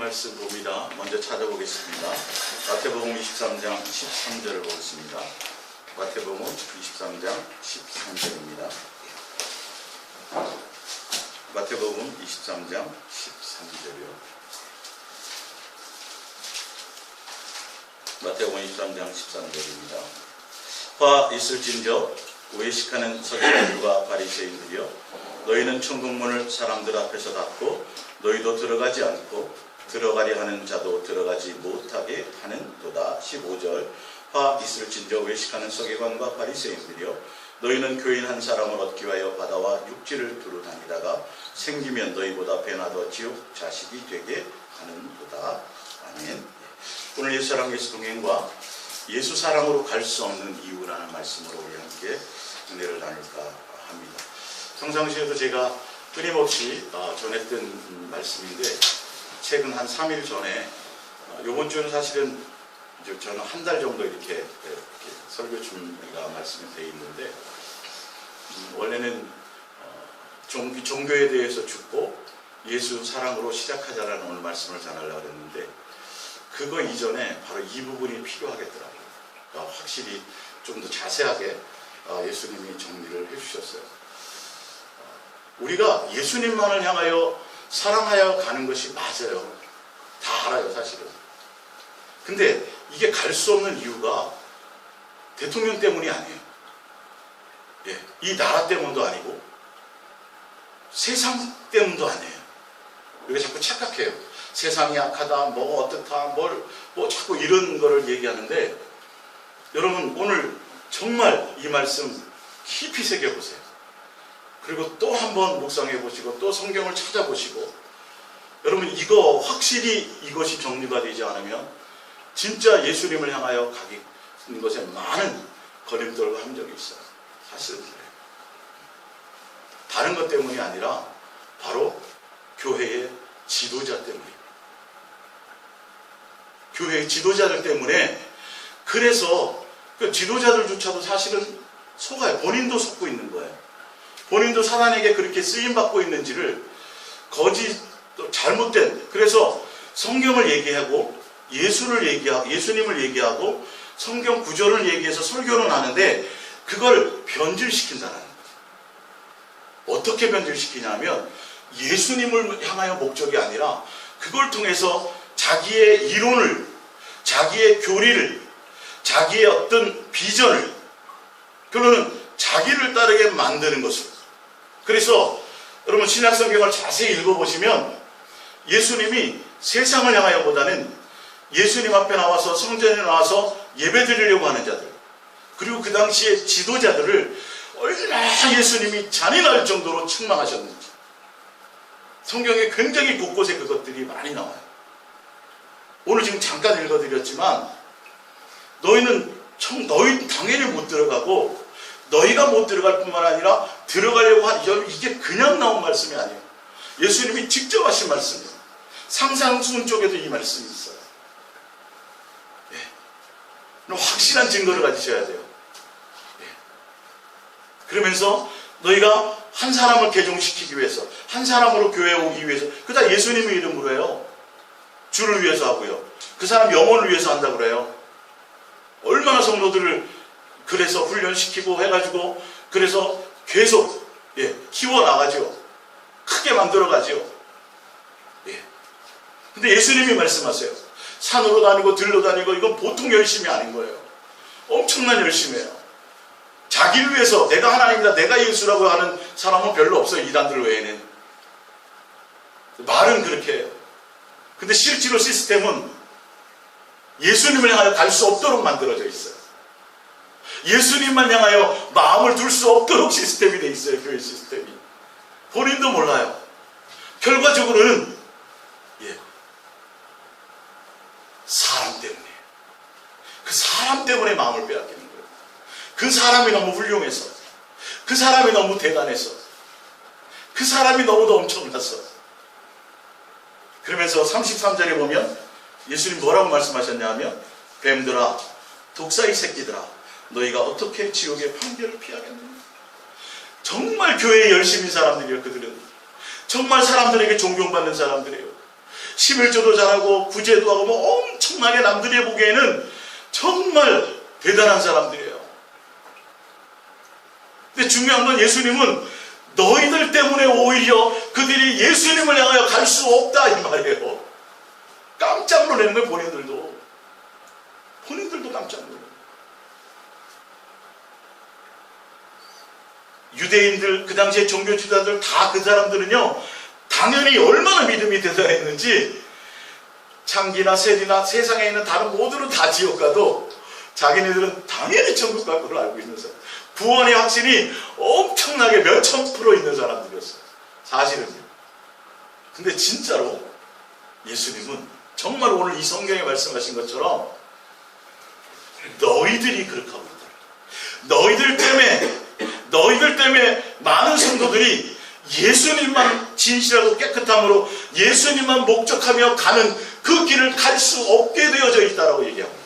말씀 봅니다. 먼저 찾아보겠습니다. 마태복음 23장 13절을 보겠습니다. 마태복음 23장 13절입니다. 마태복음 23장 13절이요. 마태복음 23장 13절입니다. 화 있을진저 외식하는 서기관들과 바리새인들이여, 너희는 천국문을 사람들 앞에서 닫고 너희도 들어가지 않고 들어가려 하는 자도 들어가지 못하게 하는도다. 15절. 화 있을진저 외식하는 서기관과 바리새인들이여, 너희는 교인 한 사람을 얻기 위하여 바다와 육지를 두루 다니다가 생기면 너희보다 배나 더 지옥 자식이 되게 하는도다. 아멘. 오늘 예수사랑 예수 동행과 예수 사랑으로 갈 수 없는 이유라는 말씀으로 우리 함께 은혜를 나눌까 합니다. 평상시에도 제가 끊임없이 전했던 말씀인데, 최근 한 3일 전에, 이번 주는 사실은 저는 한 달 정도 이렇게 설교 준비가 말씀이 되어 있는데, 원래는 종교에 대해서 죽고 예수 사랑으로 시작하자라는 오늘 말씀을 전하려고 했는데, 그거 이전에 바로 이 부분이 필요하겠더라고요. 그러니까 확실히 좀 더 자세하게 예수님이 정리를 해주셨어요. 우리가 예수님만을 향하여 사랑하여 가는 것이 맞아요. 다 알아요, 사실은. 근데 이게 갈 수 없는 이유가 대통령 때문이 아니에요. 이 나라 때문도 아니고 세상 때문도 아니에요. 우리가 자꾸 착각해요. 세상이 약하다, 뭐가 어떻다, 뭐 자꾸 이런 거를 얘기하는데, 여러분 오늘 정말 이 말씀 깊이 새겨보세요. 그리고 또 한번 묵상해 보시고 또 성경을 찾아보시고, 여러분 이거 확실히 이것이 정리가 되지 않으면 진짜 예수님을 향하여 가는 것에 많은 걸림돌과 함정이 있어요. 사실은 그래요. 다른 것 때문이 아니라 바로 교회의 지도자 때문이에요. 교회의 지도자들 때문에. 그래서 그 지도자들조차도 사실은 속아요. 본인도 속고 있는 거예요. 본인도 사단에게 그렇게 쓰임받고 있는지를 또 잘못된, 그래서 성경을 얘기하고 예수님을 얘기하고 성경 구절을 얘기해서 설교는 하는데 그걸 변질시킨다는 거예요. 어떻게 변질시키냐면 예수님을 향하여 목적이 아니라 그걸 통해서 자기의 이론을, 자기의 교리를, 자기의 어떤 비전을, 그거는 자기를 따르게 만드는 것을. 그래서 여러분 신약 성경을 자세히 읽어보시면 예수님이 세상을 향하여보다는 예수님 앞에 나와서 성전에 나와서 예배 드리려고 하는 자들, 그리고 그 당시에 지도자들을 얼마나 예수님이 잔인할 정도로 책망하셨는지 성경에 굉장히 곳곳에 그것들이 많이 나와요. 오늘 지금 잠깐 읽어드렸지만, 너희 당연히 못 들어가고 너희가 못 들어갈 뿐만 아니라 들어가려고 하는, 이게 그냥 나온 말씀이 아니에요. 예수님이 직접 하신 말씀이에요. 상상순 쪽에도 이 말씀이 있어요. 확실한 증거를 가지셔야 돼요. 그러면서 너희가 한 사람을 개종시키기 위해서, 한 사람으로 교회에 오기 위해서, 그다 예수님의 이름으로 해요. 주를 위해서 하고요. 그 사람 영혼을 위해서 한다고 그래요. 얼마나 성도들을 그래서 훈련시키고 해가지고, 그래서 계속 키워나가죠. 크게 만들어가죠. 근데 예수님이 말씀하세요. 산으로 다니고 들로 다니고, 이건 보통 열심이 아닌 거예요. 엄청난 열심이에요. 자기를 위해서, 내가 하나님이다, 내가 예수라고 하는 사람은 별로 없어요. 이단들 외에는. 말은 그렇게 해요. 근데 실제로 시스템은 예수님을 향하여 갈 수 없도록 만들어져 있어요. 예수님만 향하여 마음을 둘 수 없도록 시스템이 돼 있어요. 교회 시스템이. 본인도 몰라요. 결과적으로는 사람 때문에, 그 사람 때문에 마음을 빼앗기는 거예요. 그 사람이 너무 훌륭해서, 그 사람이 너무 대단해서, 그 사람이 너무도 엄청나서. 그러면서 33절에 보면 예수님 뭐라고 말씀하셨냐 하면, 뱀들아, 독사의 새끼들아, 너희가 어떻게 지옥의 판결을 피하겠느냐. 정말 교회에 열심인 사람들이에요. 그들은 정말 사람들에게 존경받는 사람들이에요. 11조도 잘하고 구제도 하고 뭐 엄청나게 남들이 보기에는 정말 대단한 사람들이에요. 근데 중요한 건 예수님은 너희들 때문에 오히려 그들이 예수님을 향하여 갈 수 없다 이 말이에요. 깜짝 놀라는 거예요. 본인들도 깜짝 놀라요. 유대인들, 그 당시에 종교 지도자들 다 그 사람들은요, 당연히 얼마나 믿음이 대단했는지 창기나 셀이나 세상에 있는 다른 모두는 다 지옥 가도 자기네들은 당연히 천국 갈 걸 알고 있는 사람. 구원의 확신이 엄청나게 몇천 프로 있는 사람들이었어요. 사실은요. 근데 진짜로 예수님은 정말 오늘 이 성경에 말씀하신 것처럼 너희들이 그렇게 하고 있다. 너희들 때문에 많은 성도들이 예수님만 진실하고 깨끗함으로 예수님만 목적하며 가는 그 길을 갈 수 없게 되어져 있다라고 얘기합니다.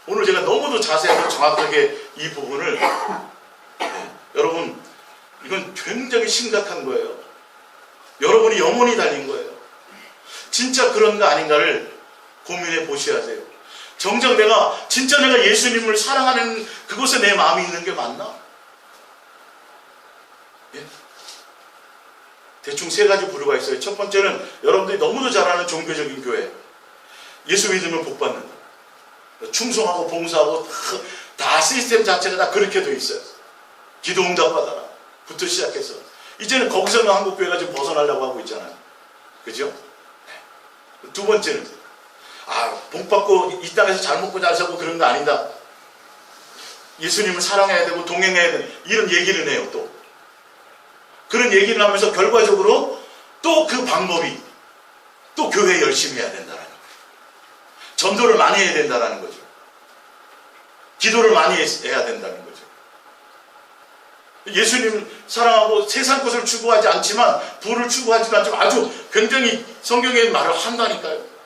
오늘 제가 너무도 자세하고 정확하게 이 부분을 여러분, 이건 굉장히 심각한 거예요. 여러분이 영혼이 달린 거예요. 진짜 그런가 아닌가를 고민해 보셔야 돼요. 정작 진짜 내가 예수님을 사랑하는 그곳에 내 마음이 있는 게 맞나? 예? 대충 세 가지 부류가 있어요. 첫 번째는 여러분들이 너무도 잘 아는 종교적인 교회. 예수 믿으면 복 받는다. 충성하고 봉사하고 다 시스템 자체가 다 그렇게 돼 있어요. 기도 응답 받아라 부터 시작해서 이제는 거기서는 한국교회가 좀 벗어나려고 하고 있잖아요. 그죠? 두 번째는 복 받고 이 땅에서 잘 먹고 잘 살고 그런 거 아니다. 예수님을 사랑해야 되고 동행해야 되는 이런 얘기를 해요. 또 그런 얘기를 하면서 결과적으로 또 그 방법이 또 교회 열심히 해야 된다는 거예요. 전도를 많이 해야 된다는 거죠. 기도를 많이 해야 된다는 거죠. 예수님 사랑하고 세상 것을 추구하지 않지만 부를 추구하지도 않지만 아주 굉장히 성경의 말을 한다니까요.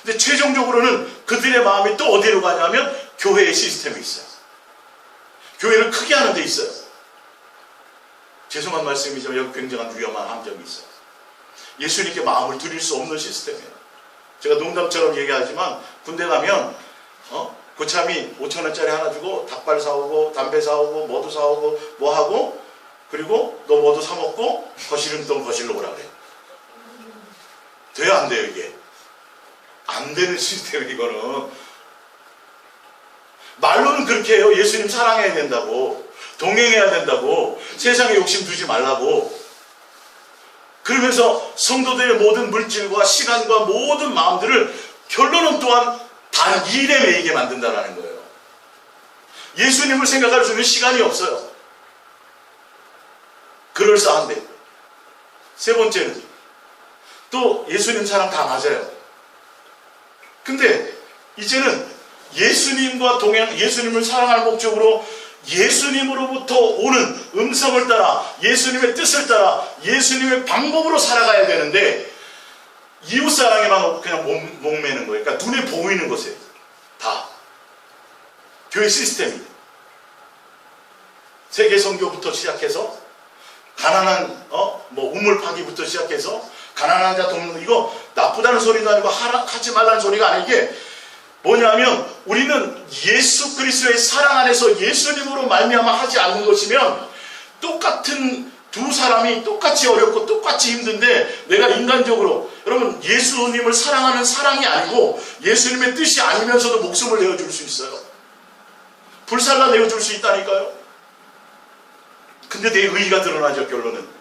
근데 최종적으로는 그들의 마음이 또 어디로 가냐면 교회의 시스템이 있어요. 교회를 크게 하는 데 있어요. 죄송한 말씀이지만 여기 굉장한 위험한 함정이 있어요. 예수님께 마음을 드릴 수 없는 시스템이에요. 제가 농담처럼 얘기하지만 군대 가면 고참이 5,000원짜리 하나 주고 닭발 사오고 담배 사오고 뭐도 사오고 뭐하고 그리고 너 뭐도 사먹고 거실은 또 거실로 오라 그래요. 돼요 안 돼요? 이게 안 되는 시스템이 이거는. 말로는 그렇게 해요. 예수님 사랑해야 된다고, 동행해야 된다고, 세상에 욕심 두지 말라고. 그러면서 성도들의 모든 물질과 시간과 모든 마음들을 결론은 또한 단 일에 매이게 만든다는 거예요. 예수님을 생각할 수 있는 시간이 없어요. 그럴싸한데. 세 번째는 또 예수님 사랑 다 맞아요. 근데 이제는 예수님과 동행, 예수님을 사랑할 목적으로 예수님으로부터 오는 음성을 따라 예수님의 뜻을 따라 예수님의 방법으로 살아가야 되는데 이웃사랑에만 그냥 목매는 거예요. 그러니까 눈에 보이는 것에 다 교회 시스템이 세계 선교부터 시작해서 가난한 우물 파기부터 시작해서 가난한 자 돕는 이거 나쁘다는 소리도 아니고 하지 말라는 소리가 아니고 이게 뭐냐면 우리는 예수 그리스도의 사랑 안에서 예수님으로 말미암아 하지 않는 것이면 똑같은 두 사람이 똑같이 어렵고 똑같이 힘든데 내가 인간적으로 여러분 예수님을 사랑하는 사랑이 아니고 예수님의 뜻이 아니면서도 목숨을 내어줄 수 있어요. 불살라 내어줄 수 있다니까요. 근데 내 의의가 드러나죠. 결론은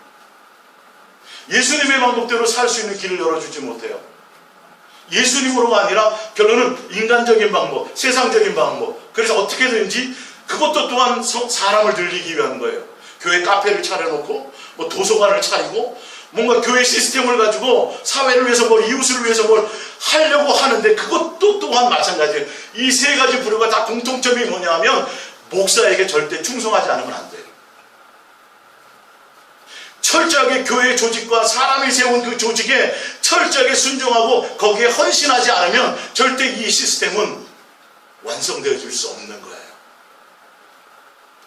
예수님의 방법대로 살 수 있는 길을 열어주지 못해요. 예수님으로가 아니라 결론은 인간적인 방법, 세상적인 방법. 그래서 어떻게든지 그것도 또한 사람을 늘리기 위한 거예요. 교회 카페를 차려놓고 뭐 도서관을 차리고 뭔가 교회 시스템을 가지고 사회를 위해서 뭘 이웃을 위해서 뭘 하려고 하는데 그것도 또한 마찬가지예요. 이 세 가지 부류가 다 공통점이 뭐냐 하면 목사에게 절대 충성하지 않으면 안 돼요. 철저하게 교회 조직과 사람이 세운 그 조직에 철저하게 순종하고 거기에 헌신하지 않으면 절대 이 시스템은 완성되어질 수 없는 거예요.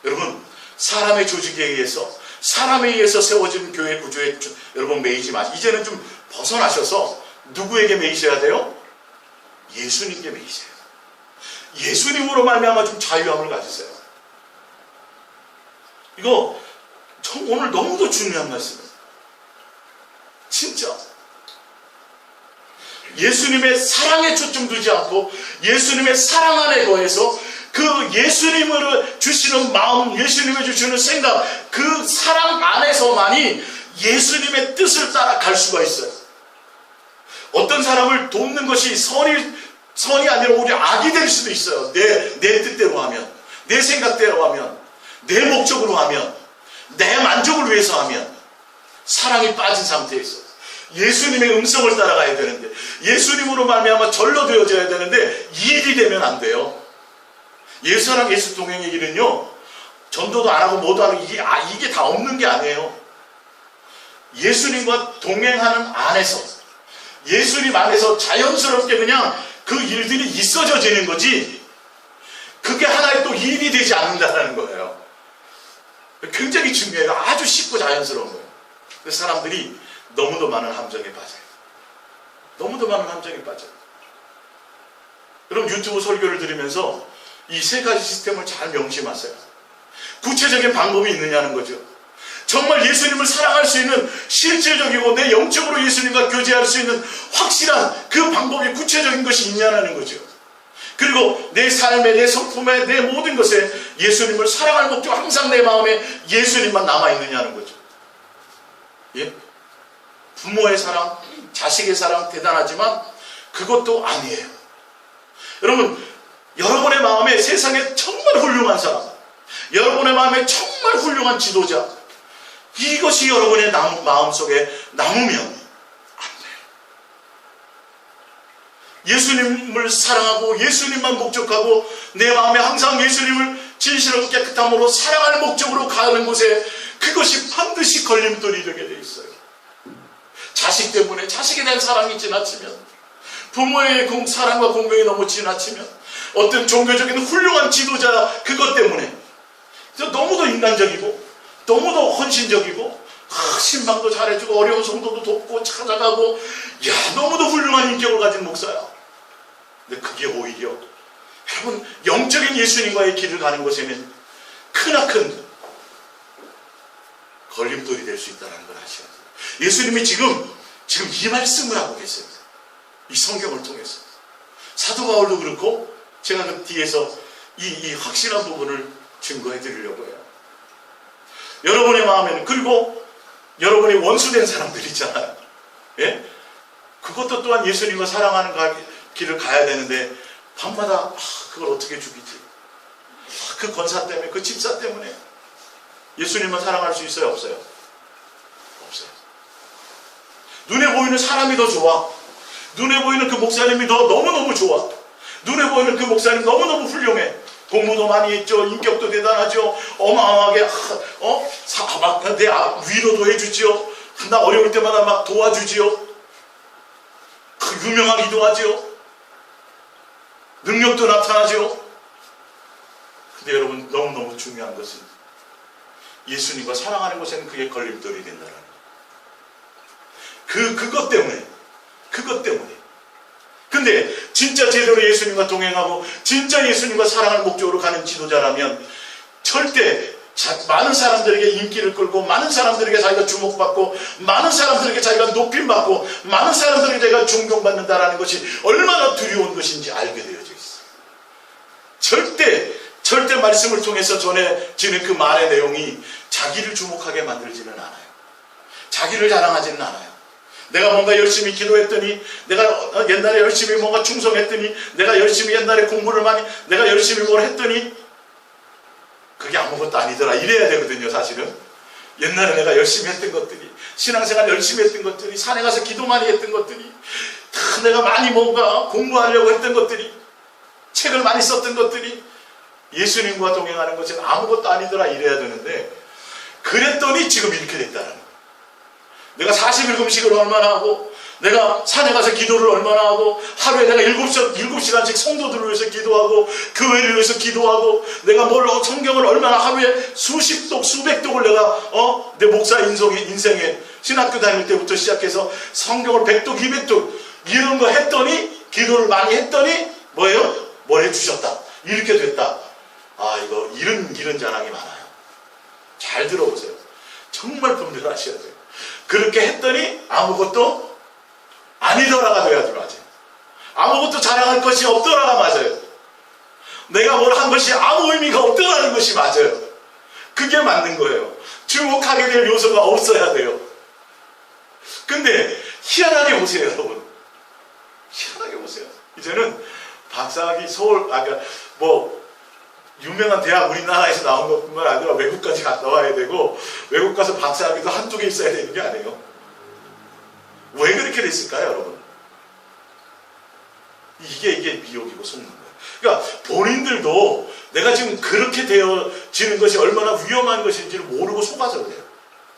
여러분 사람의 조직에 의해서 사람에 의해서 세워진 교회 구조에 여러분 매이지 마시고 이제는 좀 벗어나셔서 누구에게 매이셔야 돼요? 예수님께 매이셔야 돼요. 예수님으로 말미암아 좀 자유함을 가지세요. 이거 오늘 너무도 중요한 말씀이에요. 진짜 예수님의 사랑에 초점 두지 않고 예수님의 사랑 안에 거해서 그 예수님으로 주시는 마음, 예수님이 주시는 생각, 그 사랑 안에서만이 예수님의 뜻을 따라 갈 수가 있어요. 어떤 사람을 돕는 것이 선이 아니라 오히려 악이 될 수도 있어요. 내 뜻대로 하면, 내 생각대로 하면, 내 목적으로 하면, 내 만족을 위해서 하면 사랑이 빠진 상태에서 예수님의 음성을 따라가야 되는데 예수님으로 말미암아 절로 되어져야 되는데 이 일이 되면 안 돼요. 예수랑 예수 동행의 길은요, 전도도 안 하고 뭐도 안 하고 이게 다 없는 게 아니에요. 예수님과 동행하는 안에서 예수님 안에서 자연스럽게 그냥 그 일들이 있어져지는 거지 그게 하나의 또 일이 되지 않는다는 거예요. 굉장히 중요해요. 아주 쉽고 자연스러운 거예요. 그래서 사람들이 너무도 많은 함정에 빠져요. 너무도 많은 함정에 빠져요. 여러분 유튜브 설교를 들으면서 이 세 가지 시스템을 잘 명심하세요. 구체적인 방법이 있느냐는 거죠. 정말 예수님을 사랑할 수 있는 실질적이고 내 영적으로 예수님과 교제할 수 있는 확실한 그 방법이 구체적인 것이 있냐는 거죠. 그리고 내 삶에, 내 성품에, 내 모든 것에 예수님을 사랑할 목적 항상 내 마음에 예수님만 남아있느냐는 거죠. 예? 부모의 사랑, 자식의 사랑 대단하지만 그것도 아니에요. 여러분, 여러분의 마음에 세상에 정말 훌륭한 사람, 여러분의 마음에 정말 훌륭한 지도자, 이것이 여러분의 마음속에 남으면 안 돼요. 예수님을 사랑하고 예수님만 목적하고 내 마음에 항상 예수님을 진실하고 깨끗함으로 사랑할 목적으로 가는 곳에 그것이 반드시 걸림돌이 되게 돼 있어요. 자식 때문에 자식에 대한 사랑이 지나치면, 부모의 사랑과 공경이 너무 지나치면, 어떤 종교적인 훌륭한 지도자 그것 때문에 너무도 인간적이고 너무도 헌신적이고 신방도 잘해주고 어려운 성도도 돕고 찾아가고 너무도 훌륭한 인격을 가진 목사야. 근데 그게 오히려 여러분 영적인 예수님과의 길을 가는 것에는 크나큰 걸림돌이 될 수 있다는 걸 아셔야 돼요. 예수님이 지금 이 말씀을 하고 계세요. 이 성경을 통해서. 사도 바울도 그렇고 제가 그 뒤에서 이 확실한 부분을 증거해 드리려고 해요. 여러분의 마음에는, 그리고 여러분이 원수된 사람들 있잖아요. 예? 그것도 또한 예수님과 사랑하는 길을 가야 되는데 밤마다 그걸 어떻게 죽이지? 그 권사 때문에, 그 집사 때문에 예수님만 사랑할 수 있어요? 없어요? 없어요. 눈에 보이는 사람이 더 좋아. 눈에 보이는 그 목사님이 너무너무 좋아. 눈에 보이는 그 목사님 너무너무 훌륭해. 공부도 많이 했죠. 인격도 대단하죠. 어마어마하게 막 내 위로도 해주지요. 나 어려울 때마다 막 도와주지요. 유명하기도 하지요. 능력도 나타나죠. 근데 여러분 너무너무 중요한 것은 예수님과 사랑하는 것에는 그게 걸림돌이 된다는 거예요. 그것 때문에 근데 진짜 제대로 예수님과 동행하고 진짜 예수님과 사랑할 목적으로 가는 지도자라면 절대 많은 사람들에게 인기를 끌고 많은 사람들에게 자기가 주목받고 많은 사람들에게 자기가 높임받고 많은 사람들에게 자기가 존경받는다라는 것이 얼마나 두려운 것인지 알게 되어져 있어요. 절대 말씀을 통해서 전해지는 그 말의 내용이 자기를 주목하게 만들지는 않아요. 자기를 자랑하지는 않아요. 내가 뭔가 열심히 기도했더니, 내가 옛날에 열심히 뭔가 충성했더니, 내가 열심히 옛날에 공부를 내가 열심히 뭘 했더니 그게 아무것도 아니더라 이래야 되거든요. 사실은 옛날에 내가 열심히 했던 것들이, 신앙생활 열심히 했던 것들이, 산에 가서 기도 많이 했던 것들이, 다 내가 많이 뭔가 공부하려고 했던 것들이, 책을 많이 썼던 것들이 예수님과 동행하는 것은 아무것도 아니더라 이래야 되는데, 그랬더니 지금 이렇게 됐다는 거예요. 내가 40일 금식을 얼마나 하고 내가 산에 가서 기도를 얼마나 하고, 하루에 내가 7시간씩 성도들을 위해서 기도하고, 교회를 위해서 기도하고, 내가 성경을 얼마나 하루에 수십 독, 수백 독을 내가, 내 목사 인생에 신학교 다닐 때부터 시작해서 성경을 100독, 200독, 이런 거 했더니, 기도를 많이 했더니, 뭐예요? 뭘 해주셨다. 이렇게 됐다. 아, 이런 자랑이 많아요. 잘 들어보세요. 정말 분별하셔야 돼요. 그렇게 했더니 아무것도 아니더라가 돼야지 맞아요. 아무것도 자랑할 것이 없더라가 맞아요. 내가 뭘 한 것이 아무 의미가 없더라는 것이 맞아요. 그게 맞는 거예요. 주목하게 될 요소가 없어야 돼요. 근데 희한하게 보세요, 여러분. 희한하게 보세요. 이제는 박사학위 유명한 대학 우리나라에서 나온 것뿐만 아니라 외국까지 갔다 와야 되고, 외국 가서 박사학위도 한두 개 있어야 되는 게 아니에요. 왜 그렇게 됐을까요, 여러분? 이게 미혹이고 속는 거예요. 그러니까 본인들도 내가 지금 그렇게 되어지는 것이 얼마나 위험한 것인지를 모르고 속아서 그래요.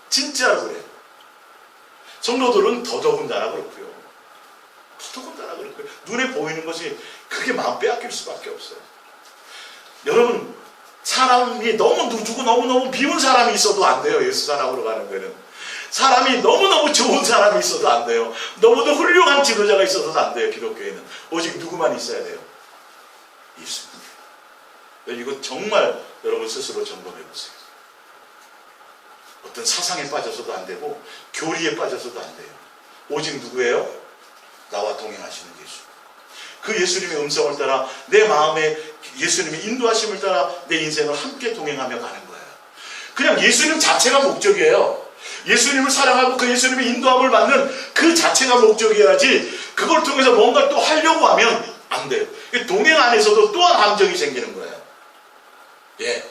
진짜로 그래요. 성도들은 더더군다나 그렇고요. 눈에 보이는 것이 그게 마음 빼앗길 수밖에 없어요. 여러분, 사람이 너무 누주고 너무너무 미운 사람이 있어도 안 돼요. 예수 사랑으로 가는 데는. 사람이 너무너무 좋은 사람이 있어도 안 돼요. 너무도 훌륭한 지도자가 있어도 안 돼요. 기독교에는. 오직 누구만 있어야 돼요? 예수님. 이거 정말 여러분 스스로 점검해 보세요. 어떤 사상에 빠져서도 안 되고 교리에 빠져서도 안 돼요. 오직 누구예요? 나와 동행하시는 예수. 그 예수님의 음성을 따라 내 마음에 예수님의 인도하심을 따라 내 인생을 함께 동행하며 가는 거예요. 그냥 예수님 자체가 목적이에요. 예수님을 사랑하고 그 예수님의 인도함을 받는 그 자체가 목적이어야지, 그걸 통해서 뭔가 또 하려고 하면 안 돼요. 동행 안에서도 또한 함정이 생기는 거예요. 예.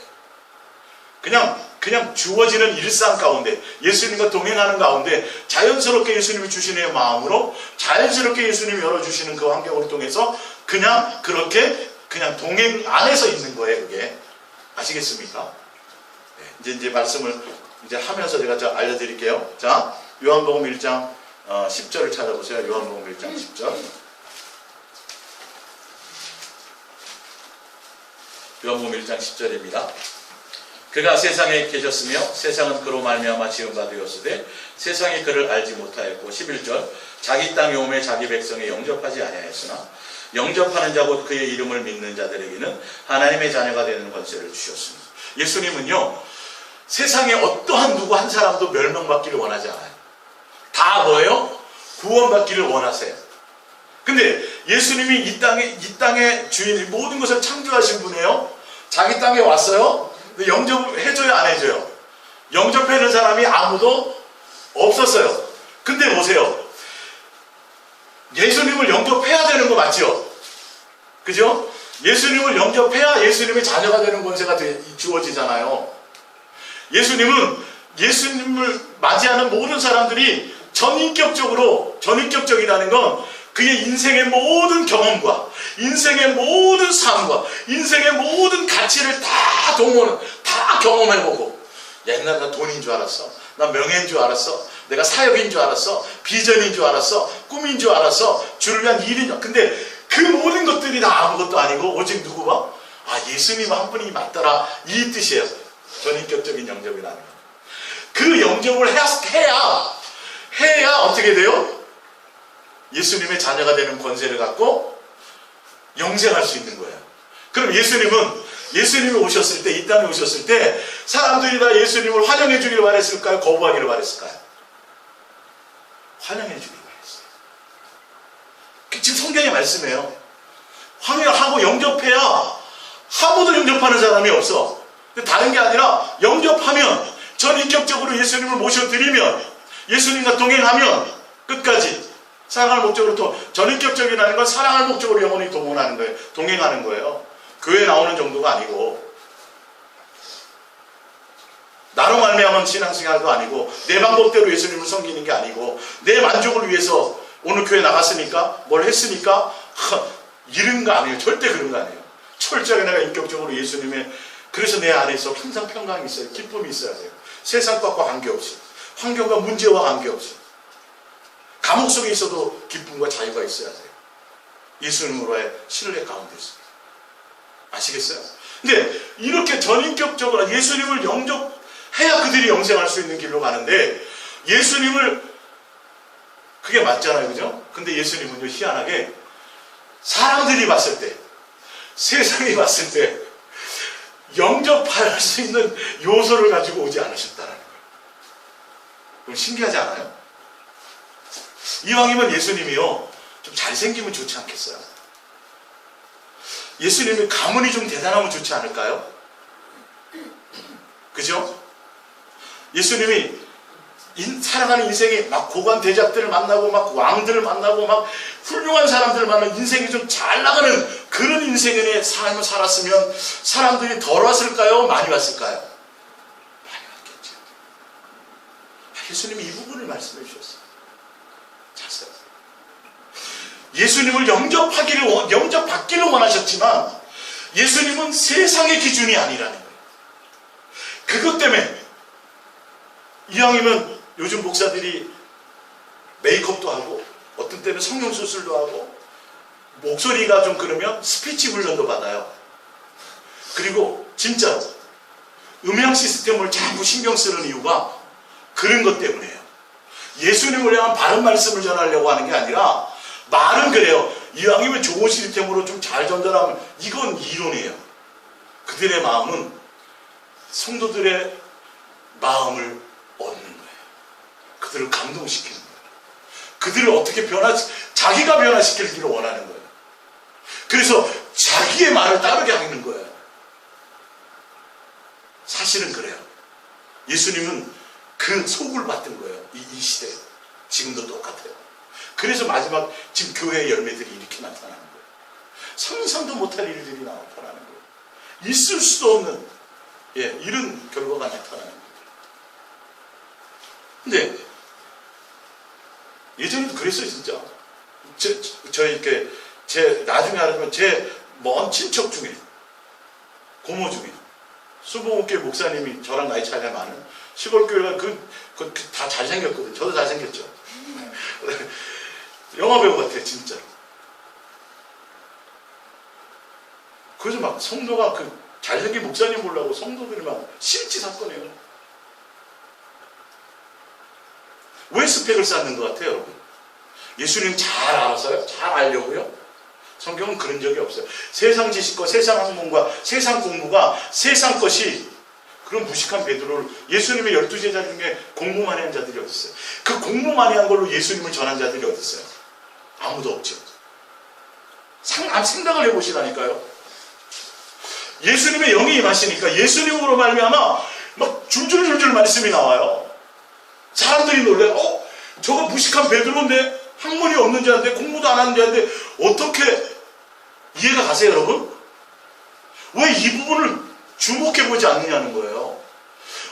그냥 주어지는 일상 가운데, 예수님과 동행하는 가운데 자연스럽게 예수님이 주시는 마음으로 자연스럽게 예수님이 열어주시는 그 환경을 통해서 그냥 그렇게 그냥 동행 안에서 있는 거예요. 그게. 아시겠습니까? 네. 이제 말씀을 하면서 제가 알려드릴게요. 자, 요한복음 1장 10절을 찾아보세요. 요한복음 1장 10절. 요한복음 1장 10절입니다. 그가 세상에 계셨으며 세상은 그로 말미암아 지은 바 되었으되 세상이 그를 알지 못하였고, 11절, 자기 땅에 오매 자기 백성에 영접하지 아니하였으나 영접하는 자 곧 그의 이름을 믿는 자들에게는 하나님의 자녀가 되는 권세를 주셨습니다. 예수님은요, 세상에 어떠한 누구 한 사람도 멸망받기를 원하지 않아요. 다 뭐예요? 구원받기를 원하세요. 근데 예수님이 이 땅의 주인, 모든 것을 창조하신 분이에요. 자기 땅에 왔어요. 근데 영접해줘요, 안 해줘요? 영접해는 사람이 아무도 없었어요. 근데 보세요. 예수님을 영접해야 되는 거 맞죠? 그죠? 예수님을 영접해야 예수님의 자녀가 되는 권세가 주어지잖아요. 예수님을 맞이하는 모든 사람들이 전인격적이라는 건 그의 인생의 모든 경험과 인생의 모든 삶과 인생의 모든 가치를 다 경험해보고, 옛날에 나 돈인 줄 알았어, 나 명예인 줄 알았어, 내가 사역인 줄 알았어, 비전인 줄 알았어, 꿈인 줄 알았어, 주를 위한 일인 줄 알았어. 근데 그 모든 것들이 다 아무것도 아니고 오직 누구와? 예수님 한 분이 맞더라, 이 뜻이에요. 전인격적인 영접이라는 거. 그 영접을 해야 어떻게 돼요? 예수님의 자녀가 되는 권세를 갖고 영생할 수 있는 거예요. 그럼 예수님이 오셨을 때, 이 땅에 오셨을 때 사람들이 다 예수님을 환영해 주기를 바랬을까요? 거부하기를 바랬을까요? 환영해 주기를 바랬어요. 지금 성경의 말씀이에요. 환영하고 영접해야 아무도 영접하는 사람이 없어. 다른 게 아니라 영접하면, 전인격적으로 예수님을 모셔드리면, 예수님과 동행하면 끝까지 사랑할 목적으로 전인격적이라는 건 사랑할 목적으로 영원히 동행하는 거예요. 교회 나오는 정도가 아니고, 나로 말미암은 신앙생활도 아니고, 내 방법대로 예수님을 섬기는 게 아니고, 내 만족을 위해서 오늘 교회 나갔으니까 뭘 했으니까 이런 거 아니에요. 절대 그런 거 아니에요. 철저하게 내가 인격적으로 예수님의, 그래서 내 안에서 항상 평강이 있어요. 기쁨이 있어야 돼요. 세상 것과 관계없이, 환경과 문제와 관계없이. 감옥 속에 있어도 기쁨과 자유가 있어야 돼요. 예수님으로의 신뢰 가운데서. 아시겠어요? 근데 이렇게 전인격적으로 예수님을 영접해야 그들이 영생할 수 있는 길로 가는데, 예수님을, 그게 맞잖아요. 그죠? 근데 예수님은요, 희한하게 사람들이 봤을 때, 세상이 봤을 때 영접할 수 있는 요소를 가지고 오지 않으셨다는 거예요. 그럼 신기하지 않아요? 이왕이면 예수님이요, 좀 잘생기면 좋지 않겠어요? 예수님이 가문이 좀 대단하면 좋지 않을까요? 그죠? 예수님이 살아가는 인생이 막 고관 대작들을 만나고 막 왕들을 만나고 막 훌륭한 사람들을 만나고 인생이 좀 잘 나가는 그런 인생의 삶을 살았으면 사람들이 덜 왔을까요? 많이 왔을까요? 많이 왔겠죠. 예수님이 이 부분을 말씀해 주셨어요. 잤어요. 예수님을 영접받기를 원하셨지만 예수님은 세상의 기준이 아니라는 거예요. 그것 때문에 이왕이면 요즘 목사들이 메이크업도 하고 어떤 때는 성형수술도 하고 목소리가 좀 그러면 스피치 훈련도 받아요. 그리고 진짜로 음향 시스템을 자꾸 신경 쓰는 이유가 그런 것 때문이에요. 예수님을 향한 바른 말씀을 전하려고 하는 게 아니라, 말은 그래요. 이왕이면 좋은 시스템으로 좀 잘 전달하면, 이건 이론이에요. 그들의 마음은 성도들의 마음을 얻는 거예요. 그들을 감동시키는 거예요. 그들을 어떻게 자기가 변화시키기를 원하는 거예요. 그래서 자기의 말을 따르게 하는 거예요. 사실은 그래요. 예수님은 그 속을 봤던 거예요. 이 시대에. 지금도 똑같아요. 그래서 마지막 지금 교회의 열매들이 이렇게 나타나는 거예요. 상상도 못할 일들이 나타나는 거예요. 있을 수도 없는 이런 결과가 나타나는 거예요. 근데 예전에도 그랬어요. 진짜 제 나중에 알았지만 제 먼 친척 중에, 고모 중에 수봉교회 목사님이 저랑 나이 차이가 많은 시골 교회가 다 잘생겼거든요. 저도 잘생겼죠. 영화배우 같아요. 진짜로. 그래서 막 성도가 잘생긴 목사님 보려고 성도들이 막 실지 사건이에요. 왜 스펙을 쌓는 것 같아요, 여러분? 예수님 잘 알아서요? 잘 알려고요? 성경은 그런 적이 없어요. 세상 지식과 세상 학문과 세상 공부가 세상 것이, 그런 무식한 베드로를, 예수님의 12제자 중에 공부 많이 한 자들이 어디 있어요? 그 공부 많이 한 걸로 예수님을 전한 자들이 어디 있어요? 아무도 없죠. 생각을 해보시라니까요. 예수님의 영이 임하시니까 예수님으로 말미암아 막 줄줄줄줄 말씀이 나와요. 사람들이 놀래요. 저거 무식한 베드로인데, 학문이 없는 자인데, 공부도 안 하는 자인데 어떻게 이해가 가세요, 여러분? 왜 이 부분을 주목해보지 않느냐는 거예요.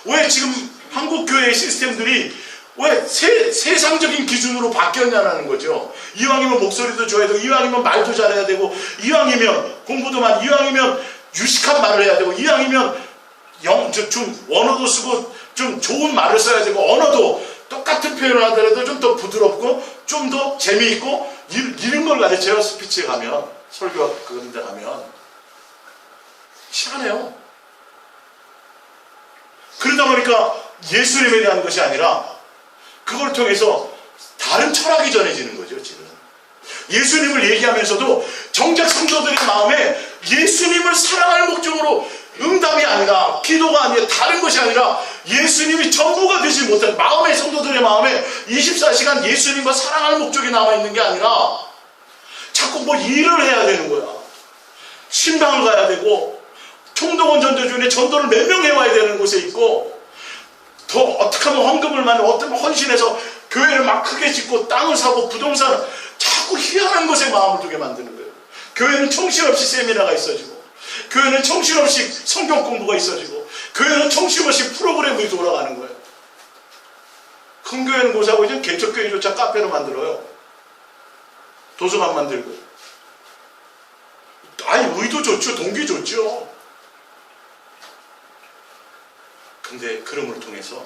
왜 지금 한국교회의 시스템들이 왜 세상적인 기준으로 바뀌었냐는 거죠. 이왕이면 목소리도 좋아야 되고, 이왕이면 말도 잘해야 되고, 이왕이면 공부도 많이, 이왕이면 유식한 말을 해야 되고, 이왕이면 좀 원어도 쓰고 좀 좋은 말을 써야 되고, 언어도 똑같은 표현을 하더라도 좀 더 부드럽고 좀 더 재미있고, 이런 걸 가르쳐요. 스피치에 가면, 설교 그런 데 가면. 시원해요. 그러다 보니까 예수님에 대한 것이 아니라 그걸 통해서 다른 철학이 전해지는 거죠. 지금 예수님을 얘기하면서도 정작 성도들의 마음에 예수님을 사랑할 목적으로, 응답이 아니라, 기도가 아니라, 다른 것이 아니라 예수님이 전부가 되지 못한 마음의 성도들의 마음에 24시간 예수님과 사랑할 목적이 남아있는 게 아니라 자꾸 뭐 일을 해야 되는 거야. 신방을 가야 되고, 총동원 전도중에 전도를 몇 명 해와야 되는 곳에 있고, 더 어떻게 하면 헌금을 많이, 어떻게 하면 헌신해서 교회를 막 크게 짓고 땅을 사고 부동산을, 자꾸 희한한 것에 마음을 두게 만드는 거예요. 교회는 정신없이 세미나가 있어지고, 교회는 정신없이 성경 공부가 있어지고, 교회는 정신없이 프로그램이 돌아가는 거예요. 큰 교회는 고사하고 이제 개척교회조차 카페로 만들어요. 도서관 만들고. 아니, 의도 좋죠. 동기 좋죠. 근데 그런 걸 통해서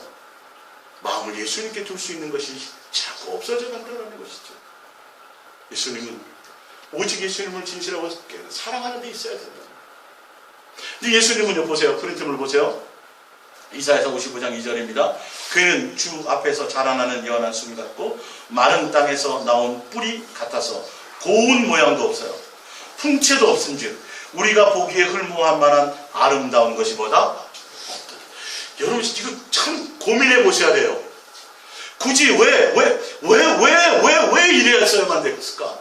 마음을 예수님께 둘 수 있는 것이 자꾸 없어져 간다는 것이죠. 예수님은 오직 예수님을 진실하고 사랑하는 데 있어야 된다. 근데 예수님은요, 보세요. 코린토를 보세요. 이사야서 55장 2절입니다. 그는 주 앞에서 자라나는 연한 숨 같고 마른 땅에서 나온 뿌리 같아서 고운 모양도 없어요. 풍채도 없은즉 우리가 보기에 흠모할 만한 아름다운 것이 뭐다? 여러분 이거 참 고민해 보셔야 돼요. 굳이 왜 이래야만 됐을까?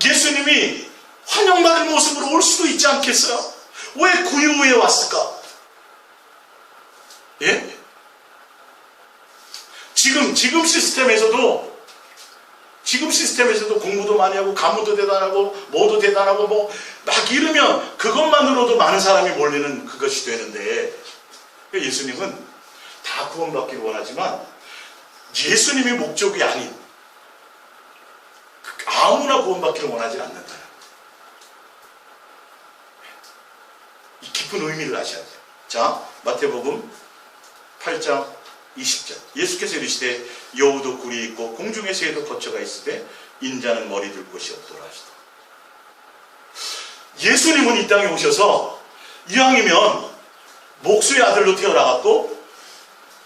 예수님이 환영받을 모습으로 올 수도 있지 않겠어요? 왜 그 이후에 왔을까? 예? 지금 시스템에서도 공부도 많이 하고 가무도 대단하고 뭐도 대단하고 뭐 막 이러면 그것만으로도 많은 사람이 몰리는 그것이 되는데, 예수님은 다 구원받기를 원하지만 예수님이 목적이 아닌 아무나 구원받기를 원하지 않는다. 이 깊은 의미를 아셔야 돼요. 자, 마태복음 8장 20절. 예수께서 이르시되 여우도 굴이 있고 공중의 새에도 거처가 있으되 인자는 머리 둘 곳이 없도록 하시다. 예수님은 이 땅에 오셔서 이왕이면 목수의 아들로 태어나갖고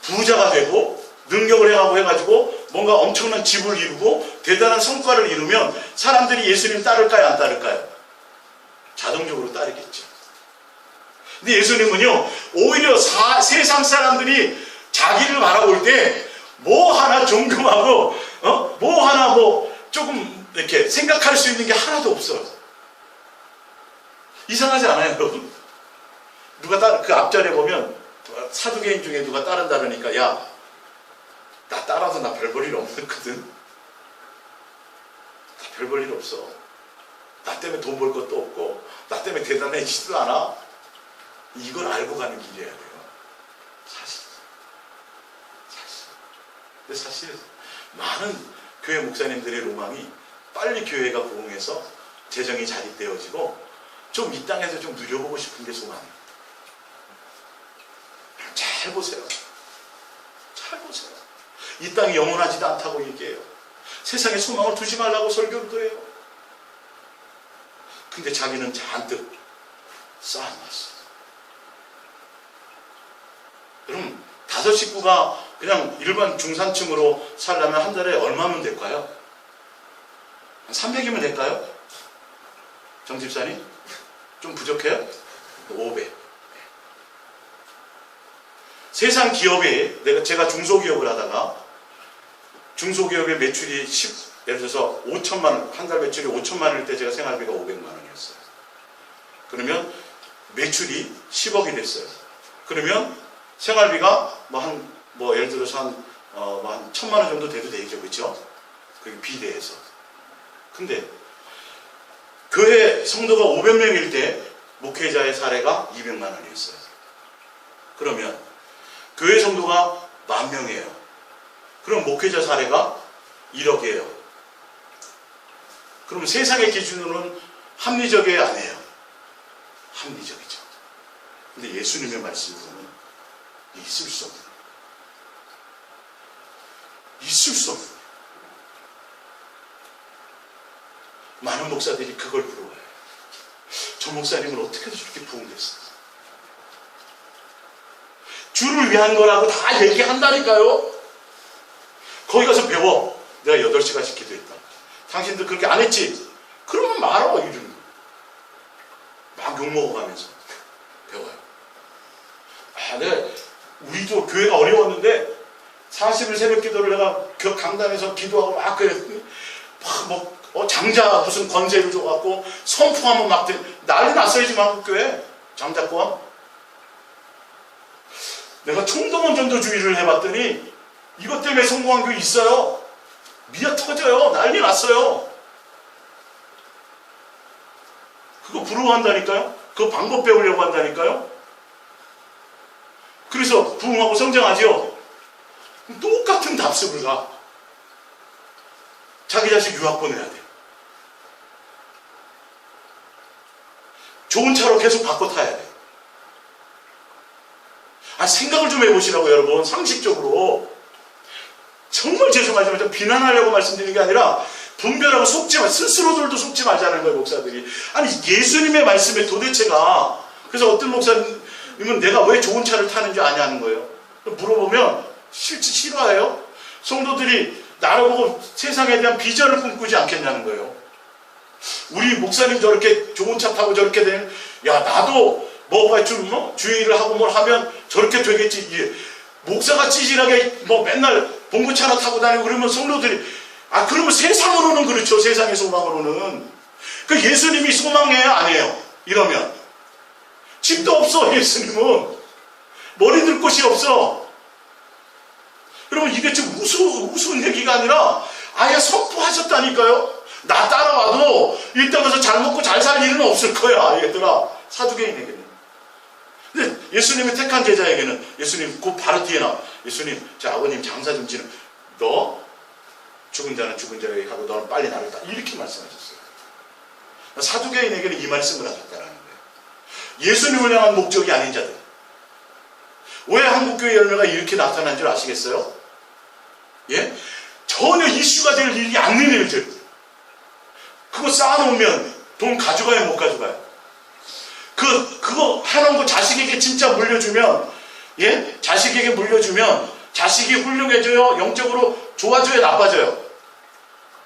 부자가 되고 능력을 행하고 해가지고 뭔가 엄청난 집을 이루고 대단한 성과를 이루면 사람들이 예수님 따를까요, 안 따를까요? 자동적으로 따르겠죠. 근데 예수님은요, 오히려 세상 사람들이 자기를 바라볼 때 뭐 하나 존경하고 뭐 하나 뭐 조금 이렇게 생각할 수 있는 게 하나도 없어요. 이상하지 않아요, 여러분? 누가 그 앞자리에 보면 사두개인 중에 누가 따른다 그러니까, 야, 나 따라서 나 별 볼 일 없거든. 나 별 볼 일 없어. 나 때문에 돈 벌 것도 없고 나 때문에 대단해지지도 않아. 이걸 알고 가는 길이어야 돼요. 사실. 근데 사실 많은 교회 목사님들의 로망이 빨리 교회가 부흥해서 재정이 자립되어지고 좀 이 땅에서 좀 누려보고 싶은 게 소망이에요. 잘 보세요. 잘 보세요. 이 땅이 영원하지도 않다고 얘기해요. 세상에 소망을 두지 말라고 설교도 해요. 근데 자기는 잔뜩 쌓아놨어요. 여러분, 5 식구가 그냥 일반 중산층으로 살려면 한 달에 얼마면 될까요? 한 300이면 될까요? 정 집사님? 좀 부족해요? 500. 세상 기업에, 제가 중소기업을 하다가 중소기업의 매출이 예를 들어서 5천만 원, 한 달 매출이 5천만 원일 때 제가 생활비가 500만 원이었어요. 그러면 매출이 10억이 됐어요. 그러면 생활비가 예를 들어서 한 1,000만 원 정도 돼도 되죠, 그렇죠? 그게 비대해서. 근데 교회 성도가 500명일 때 목회자의 사례가 200만 원이었어요. 그러면 교회 성도가 10,000명이에요. 그럼 목회자 사례가 1억이에요. 그럼 세상의 기준으로는 합리적이에요, 아니에요? 합리적이죠. 근데 예수님의 말씀으로는 있을 수 없는, 많은 목사들이 그걸 부러워해요. 저 목사님은 어떻게 저렇게 부흥됐어요? 주를 위한 거라고 다 얘기한다니까요. 거기 가서 배워. 내가 8시간씩 기도했다. 당신들 그렇게 안 했지? 그러면 말아, 이름. 막 욕먹어가면서 배워요. 우리도 교회가 어려웠는데 40일 새벽 기도를 내가 강단에서 기도하고 막 그랬더니 장자 무슨 권세를 줘갖고 선포하면 막 난리 났어요, 지금 한국교회. 장자권. 내가 총동원 전도주의를 해봤더니 이것 때문에 성공한 교회 있어요. 미어 터져요. 난리 났어요. 그거 부러워한다니까요. 그거 방법 배우려고 한다니까요. 그래서 부흥하고 성장하죠. 똑같은 답습을 가. 자기 자식 유학 보내야 돼. 좋은 차로 계속 바꿔 타야 돼. 생각을 좀 해보시라고, 여러분. 상식적으로. 정말 죄송하지만 비난하려고 말씀드리는 게 아니라 분별하고 속지 말, 스스로들도 속지 말자는 거예요, 목사들이. 아니, 예수님의 말씀에 도대체가, 그래서 어떤 목사님은 내가 왜 좋은 차를 타는지 아냐는 거예요. 물어보면 실제 싫어해요? 성도들이 나를 보고 세상에 대한 비전을 꿈꾸지 않겠냐는 거예요. 우리 목사님 저렇게 좋은 차 타고 저렇게 되면, 야, 나도 뭐가 좀, 주의를 하고 뭘 하면 저렇게 되겠지. 예. 목사가 찌질하게 맨날 봉고차 하나 타고 다니고 그러면 성도들이, 그러면 세상으로는 그렇죠. 세상의 소망으로는. 그 예수님이 소망이에요? 아니에요? 이러면. 집도 없어, 예수님은. 머리 들 곳이 없어. 여러분, 이게 지금 우스운 얘기가 아니라 아예 선포하셨다니까요? 나 따라와도 이 땅에서 잘 먹고 잘 살 일은 없을 거야, 얘들아. 사두개인에게는. 근데 예수님이 택한 제자에게는, 예수님 그 바로 뒤에 나와. 예수님, 자, 아버님 장사 좀 지는, 너 죽은 자는 죽은 자에게 가고 너는 빨리 나를 따라. 이렇게 말씀하셨어요. 사두개인에게는 이 말씀을 하셨다는 거예요. 예수님을 향한 목적이 아닌 자들. 왜 한국교회 열매가 이렇게 나타난 줄 아시겠어요? 예? 전혀 이슈가 될 일이 않는 일들. 그거 쌓아놓으면 돈 가져가요, 못 가져가요? 그거 해놓은 거 자식에게 진짜 물려주면, 예? 자식에게 물려주면 자식이 훌륭해져요? 영적으로 좋아져요? 나빠져요?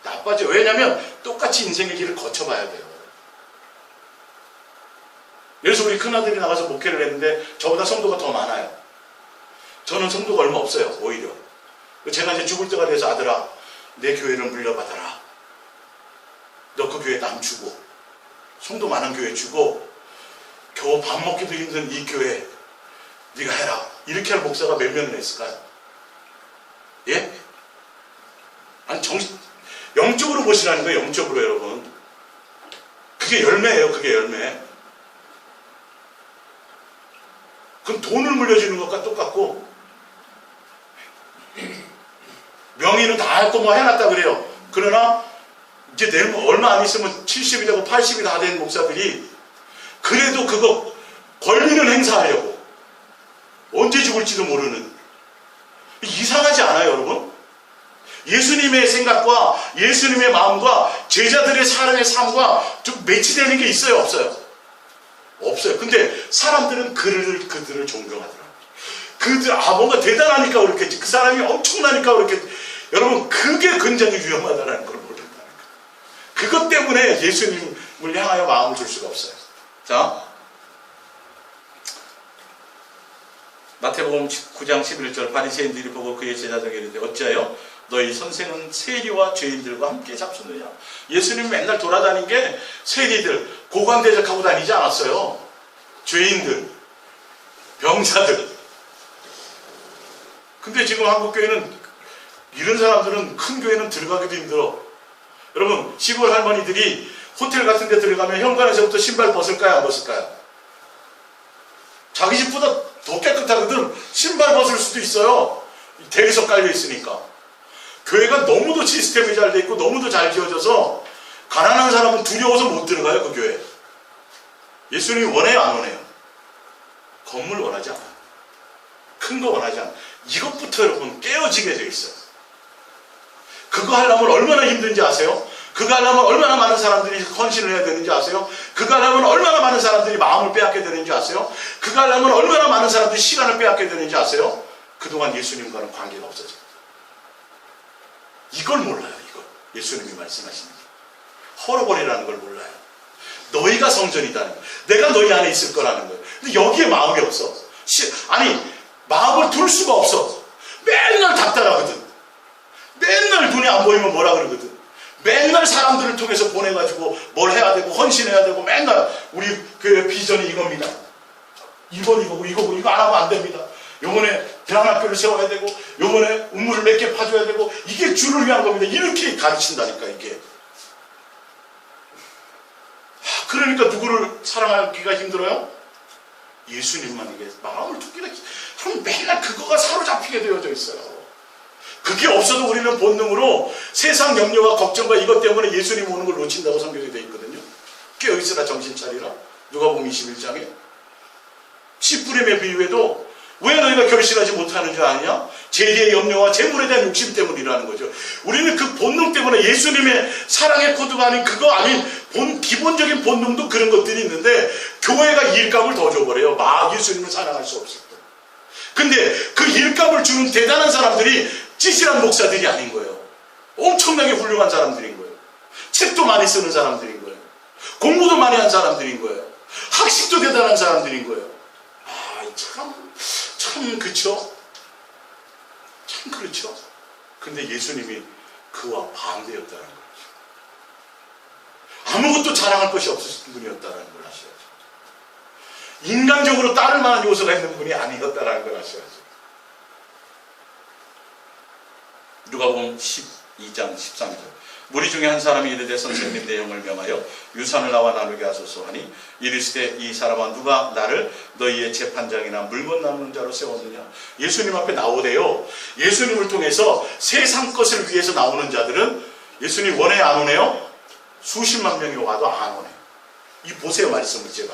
나빠져요. 왜냐면 똑같이 인생의 길을 거쳐봐야 돼요. 그래서 우리 큰아들이 나가서 목회를 했는데 저보다 성도가 더 많아요. 저는 성도가 얼마 없어요, 오히려. 제가 이제 죽을 때가 돼서 아들아, 내 교회를 물려받아라. 너 그 교회 남 주고, 성도 많은 교회 주고, 겨우 밥 먹기도 힘든 이 교회 네가 해라. 이렇게 할 목사가 몇 명이나 있을까요? 예? 아니, 영적으로 보시라는 거예요, 영적으로 여러분. 그게 열매예요, 그게 열매. 그럼 돈을 물려주는 것과 똑같고, 명의는 다 했고 뭐 해놨다 그래요. 그러나 이제 내일 얼마 안 있으면 70이 되고 80이 다 된 목사들이 그래도 그거 권리는 행사하려고 언제 죽을지도 모르는, 이상하지 않아요, 여러분? 예수님의 생각과 예수님의 마음과 제자들의 사람의 삶과 좀 매치되는 게 있어요, 없어요? 없어요. 근데 사람들은 그들을 존경하더라고요. 뭔가 대단하니까 그렇겠지. 그 사람이 엄청나니까 그렇겠지. 여러분, 그게 굉장히 위험하다는 걸 모른다는 거예요. 그것 때문에 예수님을 향하여 마음을 줄 수가 없어요. 자, 마태복음 9장 11절, 바리새인들이 보고 그의 제자들에게 이르되 어찌하여 너희 선생은 세리와 죄인들과 함께 잡수느냐. 예수님 맨날 돌아다닌 게 세리들, 고관대적하고 다니지 않았어요. 죄인들, 병자들. 근데 지금 한국교회는 이런 사람들은, 큰 교회는 들어가기도 힘들어. 여러분, 시골 할머니들이 호텔 같은 데 들어가면 현관에서부터 신발 벗을까요, 안 벗을까요? 자기 집보다 더 깨끗하거든. 신발 벗을 수도 있어요. 대리석 깔려 있으니까. 교회가 너무도 시스템이 잘 돼 있고 너무도 잘 지어져서 가난한 사람은 두려워서 못 들어가요, 그 교회. 예수님이 원해요, 안 원해요? 건물 원하지 않아요. 큰 거 원하지 않아요. 이것부터 여러분 깨어지게 돼 있어요. 그거 하려면 얼마나 힘든지 아세요? 그거 하려면 얼마나 많은 사람들이 헌신을 해야 되는지 아세요? 그거 하려면 얼마나 많은 사람들이 마음을 빼앗게 되는지 아세요? 그거 하려면 얼마나 많은 사람들이 시간을 빼앗게 되는지 아세요? 그동안 예수님과는 관계가 없어져요. 이걸 몰라요, 이걸. 예수님이 말씀하시는 게. 헐어버리라는 걸 몰라요. 너희가 성전이다는 거예요. 내가 너희 안에 있을 거라는 거예요. 근데 여기에 마음이 없어. 마음을 둘 수가 없어. 맨날 답답하거든. 맨날 눈에 안 보이면 뭐라 그러거든. 맨날 사람들을 통해서 보내가지고 뭘 해야 되고 헌신해야 되고, 맨날 우리 교회 비전이 이겁니다. 이건 이거고 이거 안 하면 안 됩니다. 요번에 대안학교를 세워야 되고, 요번에 우물을 몇 개 파줘야 되고, 이게 주를 위한 겁니다. 이렇게 가르친다니까, 이게. 그러니까 누구를 사랑하기가 힘들어요? 예수님만에게 마음을 두기가, 맨날 그거가 사로잡히게 되어져 있어요. 그게 없어도 우리는 본능으로 세상 염려와 걱정과 이것 때문에 예수님 오는 걸 놓친다고 성경에 되어 있거든요. 깨어있으라, 정신 차리라. 누가복음 21장에. 씨뿌림의 비유에도 왜 너희가 결실하지 못하는 줄 아느냐? 재리의 염려와 재물에 대한 욕심 때문이라는 거죠. 우리는 그 본능 때문에 예수님의 사랑의 코드가 아닌 그거 아닌 기본적인 본능도 그런 것들이 있는데 교회가 일감을 더 줘버려요. 막 예수님을 사랑할 수 없을 때. 근데 그 일감을 주는 대단한 사람들이 찌질한 목사들이 아닌 거예요. 엄청나게 훌륭한 사람들인 거예요. 책도 많이 쓰는 사람들인 거예요. 공부도 많이 한 사람들인 거예요. 학식도 대단한 사람들인 거예요. 참 그쵸? 참 그렇죠? 근데 예수님이 그와 반대였다는 거죠. 아무것도 자랑할 것이 없으신 분이었다는 걸 아셔야죠. 인간적으로 따를 만한 요소가 있는 분이 아니었다는 걸 아셔야죠. 누가복음 12장 13절. 무리 중에 한 사람이 이르되 선생님 내 영을 명하여 유산을 나와 나누게 하소서 하니 이르시되 이 사람아 누가 나를 너희의 재판장이나 물건 나누는 자로 세웠느냐. 예수님 앞에 나오대요. 예수님을 통해서 세상 것을 위해서 나오는 자들은 예수님 원해 안 오네요? 수십만 명이 와도 안 오네. 이 보세요 말씀을 제가.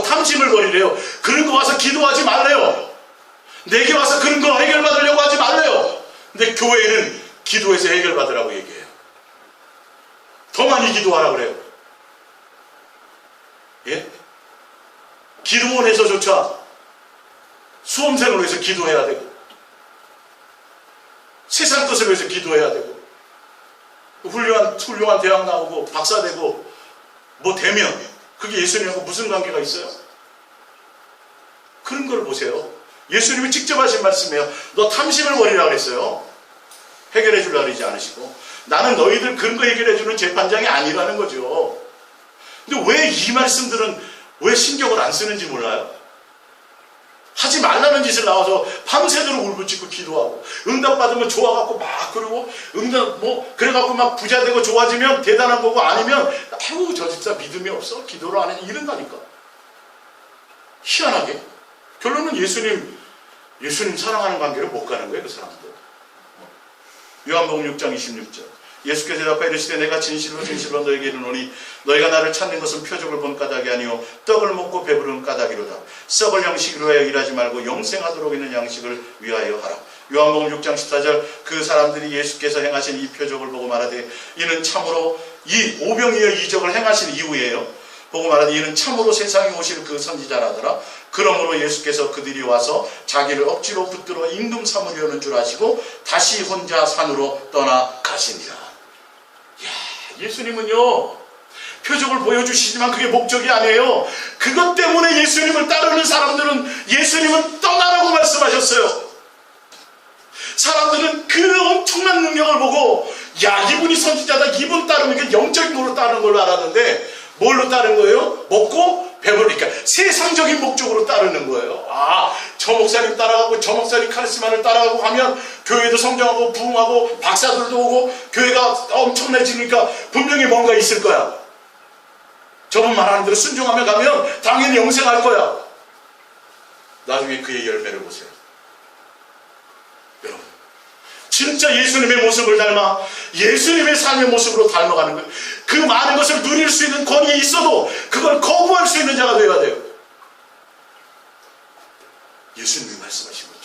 탐심을 버리래요. 그런 거 와서 기도하지 말래요. 내게 와서 그런 거 해결받으려고 하지 말래요. 근데 교회는 기도해서 해결받으라고 얘기해요. 더 많이 기도하라고 그래요. 예? 기도원에서조차 수험생을 위해서 기도해야 되고 세상 것을 위해서 기도해야 되고 훌륭한 대학 나오고 박사 되고 뭐 되면 그게 예수님하고 무슨 관계가 있어요? 그런 걸 보세요. 예수님이 직접 하신 말씀이에요. 너 탐심을 버리라고 그랬어요. 해결해 주려고 그러지 않으시고 나는 너희들 그런 거 해결해 주는 재판장이 아니라는 거죠. 근데 왜 이 말씀들은 왜 신경을 안 쓰는지 몰라요? 하지 말라는 짓을 나와서 밤새도록 울부짖고 기도하고 응답받으면 좋아갖고 막 그러고 그래갖고 막 부자 되고 좋아지면 대단한 거고 아니면 아이고 저 집사 믿음이 없어 기도를 안 해 이런다니까. 희한하게 결론은 예수님 사랑하는 관계로 못 가는 거예요 그 사람들. 요한복음 6장 26절. 예수께서 대답하여 이르시되 내가 진실로 진실로 너에게 이르노니 너희가 나를 찾는 것은 표적을 본 까닭이 아니요 떡을 먹고 배부른 까닭이로다. 썩을 양식으로 하여 일하지 말고 영생하도록 있는 양식을 위하여 하라. 요한복음 6장 14절. 그 사람들이 예수께서 행하신 이 표적을 보고 말하되 이는 참으로 이 오병이어 이적을 행하신 이후에요. 보고 말하되 이는 참으로 세상에 오실 그 선지자라더라. 그러므로 예수께서 그들이 와서 자기를 억지로 붙들어 임금 삼으려는 줄 아시고 다시 혼자 산으로 떠나가시니라. 예수님은요 표적을 보여주시지만 그게 목적이 아니에요. 그것 때문에 예수님을 따르는 사람들은 예수님은 떠나라고 말씀하셨어요. 사람들은 그 엄청난 능력을 보고 이분이 선지자다 이분 따르면 이게 영적인 걸로 따르는 걸로 알았는데 뭘로 따른 거예요? 먹고 배부르니까 세상적인 목적으로 따르는 거예요. 저 목사님 따라가고 저 목사님 카리스마를 따라가고 하면 교회도 성장하고 부흥하고 박사들도 오고 교회가 엄청나지니까 분명히 뭔가 있을 거야. 저분 말하는 대로 순종하며 가면 당연히 영생할 거야. 나중에 그의 열매를 보세요. 여러분 진짜 예수님의 모습을 닮아 예수님의 삶의 모습으로 닮아가는 거예요. 그 많은 것을 누릴 수 있는 권위에 있어도 그걸 거부할 수 있는 자가 되어야 돼요. 예수님이 말씀하신 거죠.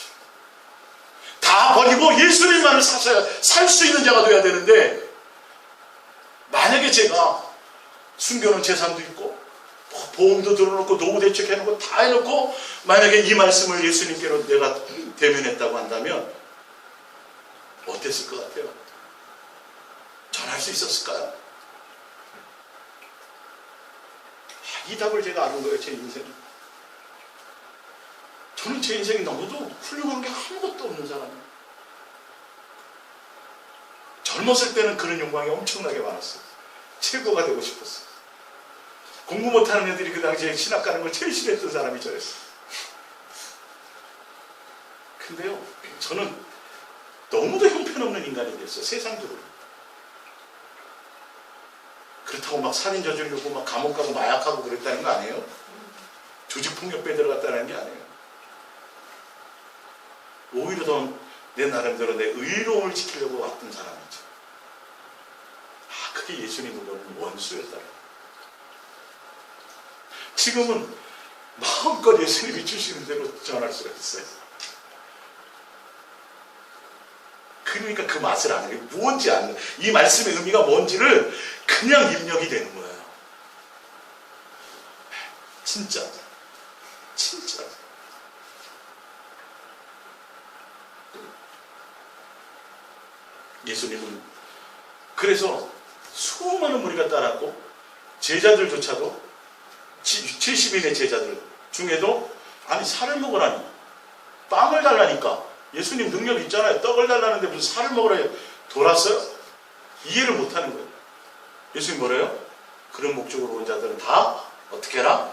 다 버리고 예수님만을 살 수 있는 자가 되어야 되는데 만약에 제가 숨겨놓은 재산도 있고 보험도 들어놓고 노후 대책 해놓고 다 해놓고 만약에 이 말씀을 예수님께로 내가 대면했다고 한다면 어땠을 것 같아요? 전할 수 있었을까요? 이 답을 제가 아는 거예요. 제 인생이. 저는 제 인생이 너무도 훌륭한 게 아무것도 없는 사람이에요. 젊었을 때는 그런 욕망이 엄청나게 많았어요. 최고가 되고 싶었어요. 공부 못하는 애들이 그 당시에 신학 가는 걸 제일 싫어했던 사람이 저였어요. 근데요 저는 너무도 형편없는 인간이 됐어요. 세상적으로. 그렇다고 막 살인 저지르고 막 감옥 가고 마약하고 그랬다는 거 아니에요? 조직폭력배에 들어갔다는 게 아니에요. 오히려 더 내 나름대로 내 의로움을 지키려고 왔던 사람이죠. 그게 예수님은 원수였다. 지금은 마음껏 예수님이 주시는 대로 전할 수가 있어요. 그러니까 그 맛을 아는 게 뭔지 아는, 이 말씀의 의미가 뭔지를 그냥 입력이 되는 거예요. 진짜. 예수님은 그래서 수많은 무리가 따랐고 제자들조차도 70인의 제자들 중에도 아니 살을 먹으라니 빵을 달라니까 예수님 능력 있잖아요. 떡을 달라는데 무슨 살을 먹으라요. 돌았어요? 이해를 못하는 거예요. 예수님 뭐래요? 그런 목적으로 온 자들은 다 어떻게 해라?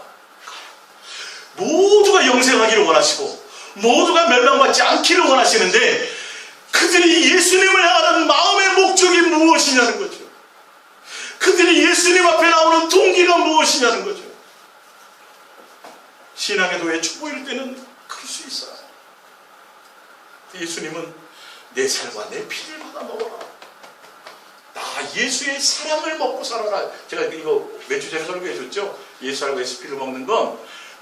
모두가 영생하기를 원하시고 모두가 멸망받지 않기를 원하시는데 그들이 예수님을 향하는 마음의 목적이 무엇이냐는 거죠. 그들이 예수님 앞에 나오는 동기가 무엇이냐는 거죠. 신앙의 도에 초보일 때는 그럴 수 있어요. 예수님은 내 살과 내 피를 받아 먹어라. 나 예수의 사랑을 먹고 살아라. 제가 이거 몇 주 전에 설교해 줬죠. 예수 살과 예수 피를 먹는 건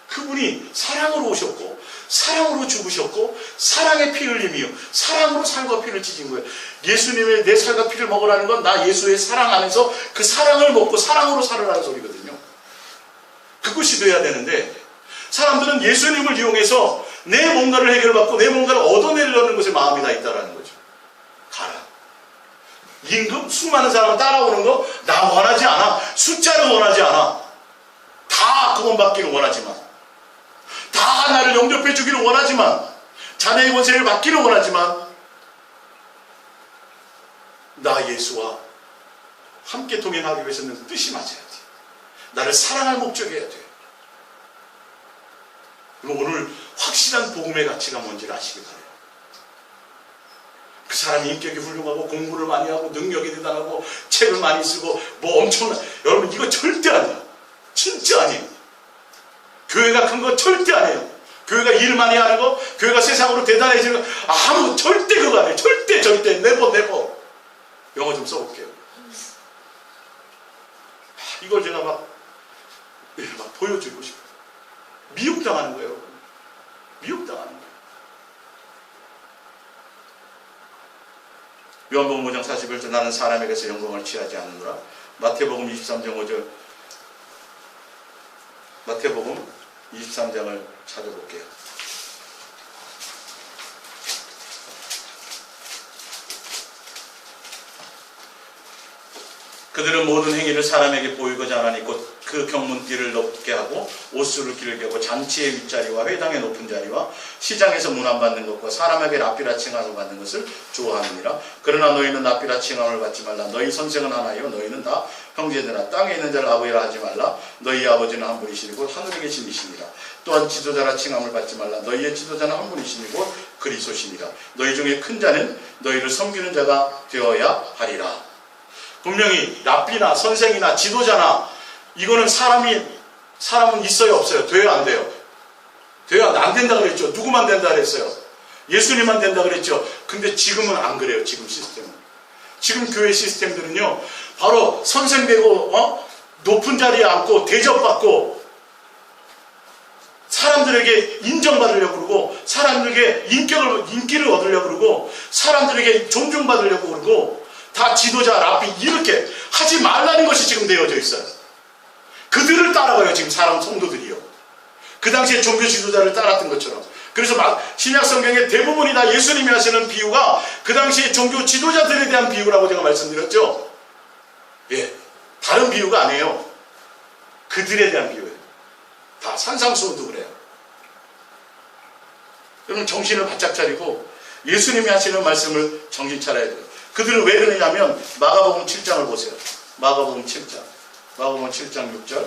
그분이 사랑으로 오셨고 사랑으로 죽으셨고 사랑의 피 흘림이요 사랑으로 살과 피를 찢은 거예요. 예수님의 내 살과 피를 먹으라는 건 나 예수의 사랑 안에서 그 사랑을 먹고 사랑으로 살으라는 소리거든요. 그것이 돼야 되는데 사람들은 예수님을 이용해서 내 뭔가를 해결받고 내 뭔가를 얻어내려는 것에 마음이 다 있다는 거죠. 가라. 임금 수많은 사람 따라오는 거 나 원하지 않아. 숫자를 원하지 않아. 다 구원받기를 원하지만 다 나를 영접해 주기를 원하지만 자네의 권세를 받기를 원하지만 나 예수와 함께 동행하기 위해서는 뜻이 맞아야 돼. 나를 사랑할 목적이어야 돼. 그리고 오늘 확실한 복음의 가치가 뭔지를 아시기 바라요. 그 사람이 인격이 훌륭하고 공부를 많이 하고 능력이 대단하고 책을 많이 쓰고 뭐 엄청난, 여러분 이거 절대 아니에요. 진짜 아니에요. 교회가 큰 거 절대 아니에요. 교회가 일 많이 하는 거, 교회가 세상으로 대단해지는 거 아무 절대 그거 아니에요. 절대 네버. 영어 좀 써볼게요. 이걸 제가 막 보여주고 싶어요. 미혹당하는 거예요, 여러분. 미혹당하는 거예요. 요한복음 5장 41절 나는 사람에게서 영광을 취하지 않느라. 마태복음 23장 5절 마태복음 23장을 찾아볼게요. 그들은 모든 행위를 사람에게 보이고자 하나니 곧 그 경문띠를 높게 하고 옷수를 길게 하고 잔치의 윗자리와 회당의 높은 자리와 시장에서 문안받는 것과 사람에게 납비라 칭함을 받는 것을 좋아하느니라. 그러나 너희는 납비라 칭함을 받지 말라. 너희 선생은 하나요 너희는 다 형제되라. 땅에 있는 자를 아버지라 하지 말라. 너희 아버지는 한 분이시니 곧 하늘에 계신 이시니라. 또한 지도자라 칭함을 받지 말라. 너희의 지도자는 한 분이시니 곧 그리스도시니라. 너희 중에 큰 자는 너희를 섬기는 자가 되어야 하리라. 분명히 랍비나 선생이나 지도자나 이거는 사람은 있어요 없어요? 돼요 안 돼요? 돼요 안 된다 그랬죠. 누구만 된다 그랬어요? 예수님만 된다 그랬죠. 근데 지금은 안 그래요. 지금 시스템은. 지금 교회 시스템들은요 바로 선생 되고 높은 자리에 앉고 대접받고 사람들에게 인정받으려고 그러고 사람들에게 인기를 얻으려고 그러고 사람들에게 존중받으려고 그러고 다 지도자, 랍비 이렇게 하지 말라는 것이 지금 되어져 있어요. 그들을 따라가요. 지금 사람 성도들이요. 그 당시에 종교 지도자를 따랐던 것처럼. 그래서 신약 성경의 대부분이 다 예수님이 하시는 비유가 그 당시에 종교 지도자들에 대한 비유라고 제가 말씀드렸죠. 예, 다른 비유가 아니에요. 그들에 대한 비유예요. 다 산상수훈도 그래요. 여러분 정신을 바짝 차리고 예수님이 하시는 말씀을 정신 차려야 돼요. 그들은 왜 그러냐면 마가복음 7장을 보세요. 마가복음 7장 6절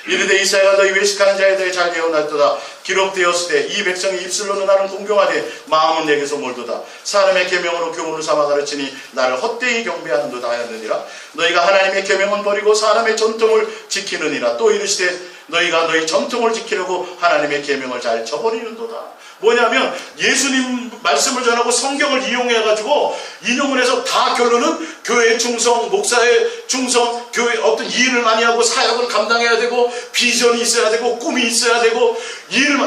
이르되 이사야가 너희 외식하는 자에 대해 잘 예언하였도다. 기록되었으되 이 백성이 입술로는 나는 공경하되 마음은 내게서 멀도다. 사람의 계명으로 교훈을 삼아 가르치니 나를 헛되이 경배하는도다 하였느니라. 너희가 하나님의 계명은 버리고 사람의 전통을 지키느니라. 또 이르시되 너희가 너희 전통을 지키려고 하나님의 계명을 잘 저버리는도다. 뭐냐면 예수님 말씀을 전하고 성경을 이용해가지고 인용을 해서 다 결론은 교회 충성, 목사의 충성, 교회 어떤 일을 많이 하고 사역을 감당해야 되고 비전이 있어야 되고 꿈이 있어야 되고 일을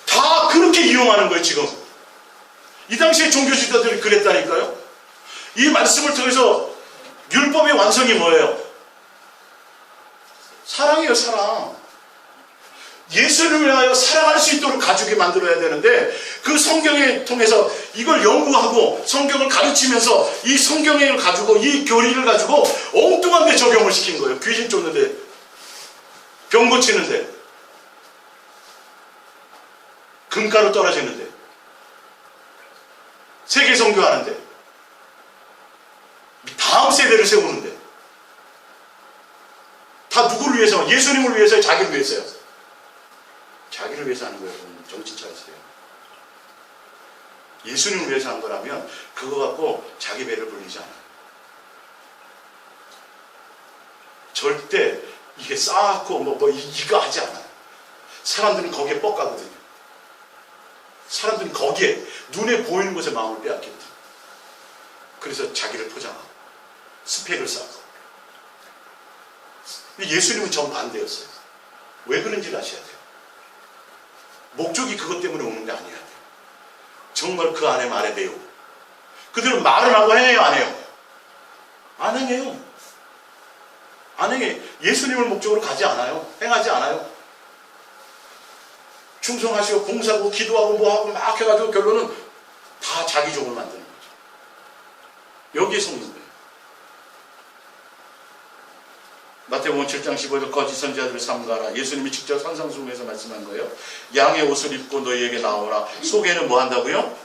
다 그렇게 이용하는 거예요. 지금 이 당시에 종교 지도자들이 그랬다니까요. 이 말씀을 통해서 율법의 완성이 뭐예요? 사랑이에요. 사랑. 예수님을 위하여 사랑할 수 있도록 가족이 만들어야 되는데 그 성경을 통해서 이걸 연구하고 성경을 가르치면서 이 성경을 가지고 이 교리를 가지고 엉뚱한 데 적용을 시킨 거예요. 귀신 쫓는데, 병 고치는데, 금가루 떨어지는데, 세계 선교하는데, 다음 세대를 세우는데, 다 누구를 위해서? 예수님을 위해서요? 자기를 위해서요? 자기를 위해서 하는 거예요. 정신 차리세요. 예수님을 위해서 하는 거라면 그거 갖고 자기 배를 불리지 않아요. 절대 이게 쌓고 이거 하지 않아요. 사람들은 거기에 뻑가거든요. 사람들은 거기에 눈에 보이는 것에 마음을 빼앗거든요. 그래서 자기를 포장하고 스펙을 쌓고. 예수님은 정반대였어요. 왜 그런지 아셔야 돼요. 목적이 그것 때문에 오는 게 아니야. 정말 그 안에 말에 배우고. 그들은 말은 하고 행해요, 안 해요? 안 행해요. 안 행해. 예수님을 목적으로 가지 않아요. 행하지 않아요. 충성하시고 봉사하고 기도하고 뭐하고 막 해가지고 결론은 다 자기 종을 만드는 거죠. 여기에 속는 거예요. 마태복음 7장 15절 거짓 선지자들을 삼가라. 예수님이 직접 산상수훈에서 말씀한 거예요. 양의 옷을 입고 너희에게 나오라. 속에는 뭐 한다고요?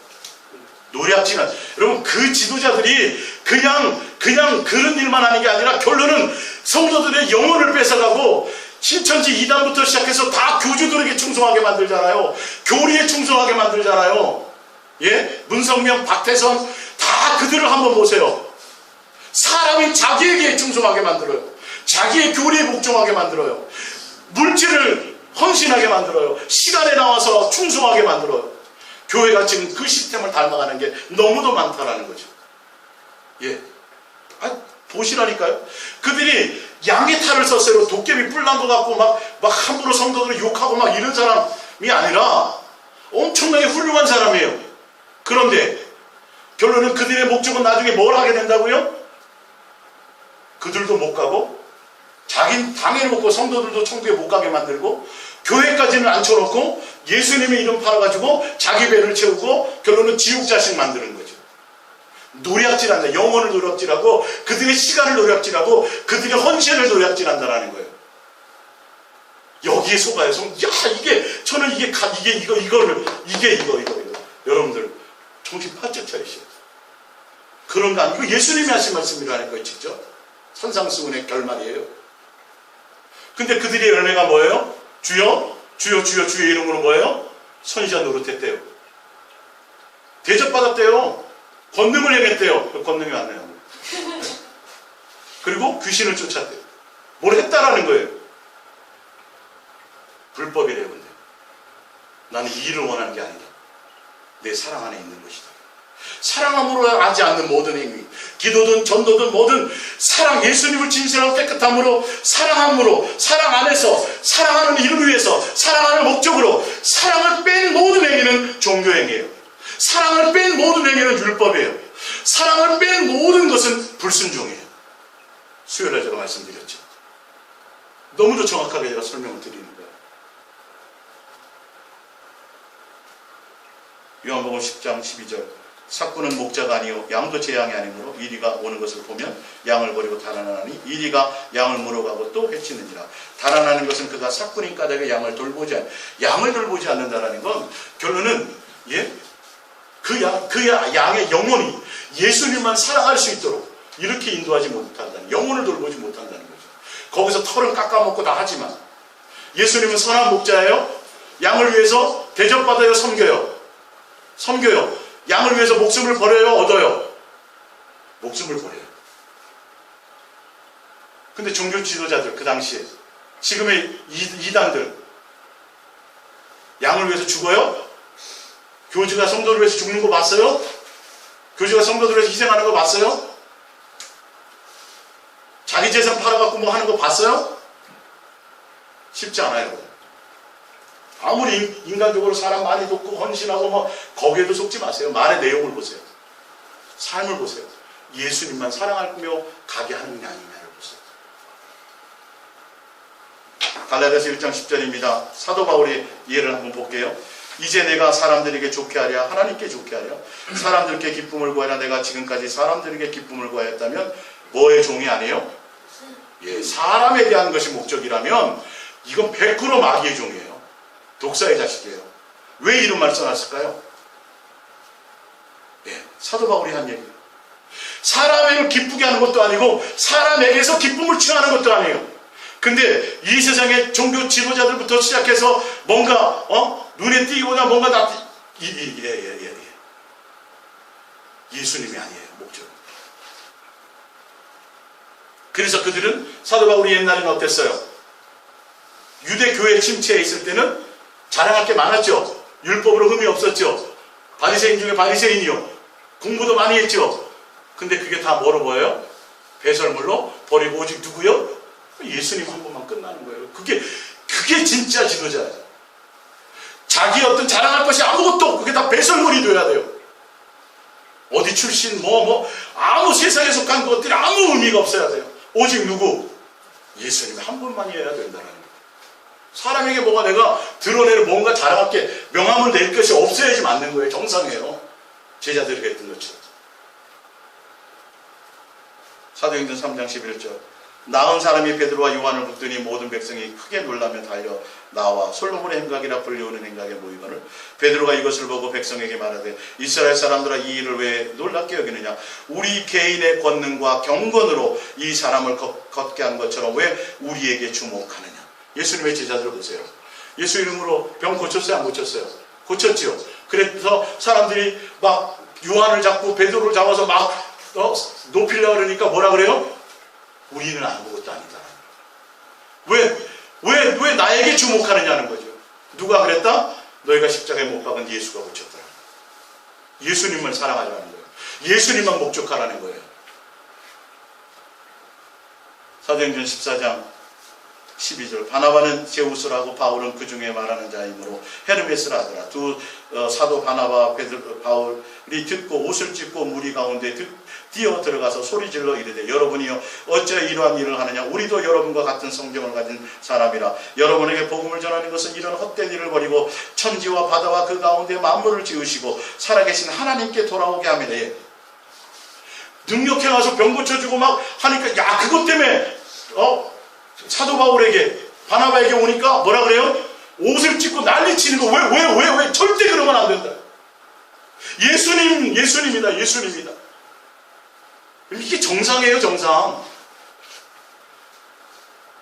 노략질한. 여러분 그 지도자들이 그냥 그런 일만 하는 게 아니라 결론은 성도들의 영혼을 뺏어가고 신천지 이단부터 시작해서 다 교주들에게 충성하게 만들잖아요. 교리에 충성하게 만들잖아요. 예? 문성명, 박태선 다 그들을 한번 보세요. 사람이 자기에게 충성하게 만들어요. 자기의 교리에 복종하게 만들어요. 물질을 헌신하게 만들어요. 시간에 나와서 충성하게 만들어요. 교회가 지금 그 시스템을 닮아가는 게 너무도 많다라는 거죠. 예. 보시라니까요. 그들이 양의 탈을 썼어요. 도깨비 뿔난 것 같고 막 함부로 성도들을 욕하고 막 이런 사람이 아니라 엄청나게 훌륭한 사람이에요. 그런데 결론은 그들의 목적은 나중에 뭘 하게 된다고요? 그들도 못 가고 자기는 당연히 못 가고 성도들도 천국에 못 가게 만들고 교회까지는 앉혀놓고 예수님의 이름 팔아가지고 자기 배를 채우고 결론은 지옥 자식 만드는 거죠. 노략질한다. 영혼을 노략질하고 그들의 시간을 노략질하고 그들의 헌신을 노략질한다라는 거예요. 여기에 속아요. 저는 이거. 여러분들 정신 바짝 차리셔야 돼요. 그런 거 아니고 예수님이 하신 말씀이라는 거예요. 직접 산상수훈의 결말이에요. 근데 그들의 연애가 뭐예요? 주여 주의 이름으로 뭐예요? 선지자 노릇했대요. 대접받았대요. 권능을 행했대요. 권능이 왔네요. 그리고 귀신을 쫓았대요. 뭘 했다라는 거예요. 불법이래요. 근데 나는 이 일을 원하는 게 아니다. 내 사랑 안에 있는 것이다. 사랑함으로 하지 않는 모든 행위, 기도든 전도든 뭐든 사랑, 예수님을 진실하고 깨끗함으로 사랑함으로, 사랑 안에서 사랑하는 일을 위해서, 사랑하는 목적으로 사랑을 뺀 모든 행위는 종교행위예요. 사랑을 뺀 모든 행위는 율법이에요. 사랑을 뺀 모든 것은 불순종이에요. 수요일에 제가 말씀드렸죠. 너무도 정확하게 제가 설명을 드리는 거예요. 요한복음 10장 12절 삭구는 목자가 아니요 양도 제 양이 아니므로 이리가 오는 것을 보면 양을 버리고 달아나니 이리가 양을 물어가고 또 해치느니라. 달아나는 것은 그가 삭구인 까닭에 양을 돌보지 않는다라는 건 결론은 그 양의 영혼이 예수님만 사랑할 수 있도록 이렇게 인도하지 못한다는, 영혼을 돌보지 못한다는 거죠. 거기서 털은 깎아먹고 다 하지만 예수님은 선한 목자예요. 양을 위해서 대접받아요, 섬겨요. 양을 위해서 목숨을 버려요, 얻어요? 목숨을 버려요. 근데 종교 지도자들 그 당시에 지금의 이단들 양을 위해서 죽어요? 교주가 성도를 위해서 죽는 거 봤어요? 교주가 성도들을 위해서 희생하는 거 봤어요? 자기 재산 팔아갖고 뭐 하는 거 봤어요? 쉽지 않아요. 아무리 인간적으로 사람 많이 돕고 헌신하고 뭐 거기에도 속지 마세요. 말의 내용을 보세요. 삶을 보세요. 예수님만 사랑하며 가게 하는 게 아니냐를 보세요. 갈라디아서 1장 10절입니다. 사도 바울의 예를 한번 볼게요. 이제 내가 사람들에게 좋게 하랴 하나님께 좋게 하랴 사람들께 기쁨을 구하랴. 내가 지금까지 사람들에게 기쁨을 구하였다면 뭐의 종이 아니에요? 예, 사람에 대한 것이 목적이라면 이건 100% 마귀의 종이에요. 독사의 자식이에요. 왜 이런 말 써놨을까요? 예, 사도 바울이 한 얘기예요. 사람을 기쁘게 하는 것도 아니고 사람에게서 기쁨을 취하는 것도 아니에요. 근데 이 세상의 종교 지도자들부터 시작해서 뭔가 눈에 띄거나 뭔가 예수님이 아니에요. 목적. 그래서 그들은 사도 바울이 옛날에는 어땠어요? 유대교회 침체에 있을 때는 자랑할 게 많았죠. 율법으로 흠이 없었죠. 바리새인 중에 바리새인이요. 공부도 많이 했죠. 근데 그게 다 뭐로 보여요? 배설물로 버리고 오직 누구요? 예수님 한 번만 끝나는 거예요. 그게 진짜 지도자예요. 자기 어떤 자랑할 것이 아무것도 없고 그게 다 배설물이 돼야 돼요. 어디 출신 아무 세상에 속한 것들이 아무 의미가 없어야 돼요. 오직 누구? 예수님 한 분만 해야 된다는 거예요. 사람에게 뭐가 내가 드러내는 뭔가 자랑할 게 명함을 낼 것이 없어야지 맞는 거예요. 정상이에요. 제자들에게 했던 것처럼. 사도행전 3장 11절 나은 사람이 베드로와 요한을 붙더니 모든 백성이 크게 놀라며 달려 나와 솔로몬의 행각이라 불리우는 행각에 모이거늘 베드로가 이것을 보고 백성에게 말하되 이스라엘 사람들아 이 일을 왜 놀랍게 여기느냐 우리 개인의 권능과 경건으로 이 사람을 걷게 한 것처럼 왜 우리에게 주목하느냐. 예수님의 제자들 보세요. 예수 이름으로 병 고쳤어요? 안 고쳤어요? 고쳤지요. 그래서 사람들이 막 요한을 잡고 베드로를 잡아서 막 높이려고 그러니까 뭐라 그래요? 우리는 아무것도 아니다. 왜 나에게 주목하느냐는 거죠. 누가 그랬다? 너희가 십자가에 못 박은 예수가 고쳤더라. 예수님을 사랑하라는 거예요. 예수님만 목적하라는 거예요. 사도행전 14장 12절 바나바는 제우스라고 바울은 그 중에 말하는 자이므로 헤르메스라 하더라. 두 사도 바나바 바울이 듣고 옷을 찢고 무리 가운데 뛰어 들어가서 소리질러 이르되 여러분이여 어찌 이러한 일을 하느냐 우리도 여러분과 같은 성경을 가진 사람이라 여러분에게 복음을 전하는 것은 이런 헛된 일을 버리고 천지와 바다와 그 가운데 만물을 지으시고 살아계신 하나님께 돌아오게 하면 능력해 가서 병 고쳐주고 막 하니까 야 그것 때문에 사도 바울에게 바나바에게 오니까 뭐라 그래요? 옷을 찢고 난리치는 거 왜 절대 그러면 안 된다. 예수님이다. 예수님이다. 이게 정상이에요. 정상.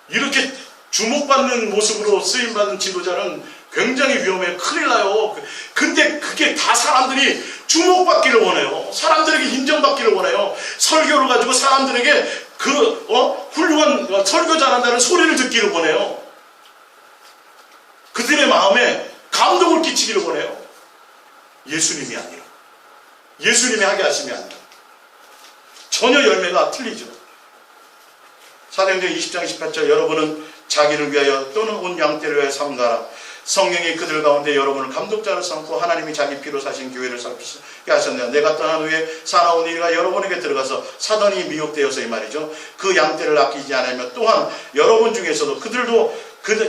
이렇게 주목받는 모습으로 쓰임받은 지도자는 굉장히 위험해요. 큰일 나요. 근데 그게 다 사람들이 주목받기를 원해요. 사람들에게 인정받기를 원해요. 설교를 가지고 사람들에게 훌륭한 설교 잘한다는 소리를 듣기를 원해요. 그들의 마음에 감동을 끼치기를 원해요. 예수님이 아니라. 예수님이 하게 하시면 안 돼요. 전혀 열매가 틀리죠. 사도행전 20장 28절 여러분은 자기를 위하여 또는 온 양떼를 위하여 삼가라. 성령이 그들 가운데 여러분을 감독자로 삼고 하나님이 자기 피로 사신 교회를 살피게 하셨네요. 내가 떠난 후에 사나운 이가 여러분에게 들어가서 사단이 미혹되어서 이 말이죠. 그 양떼를 아끼지 않으며 또한 여러분 중에서도 그들도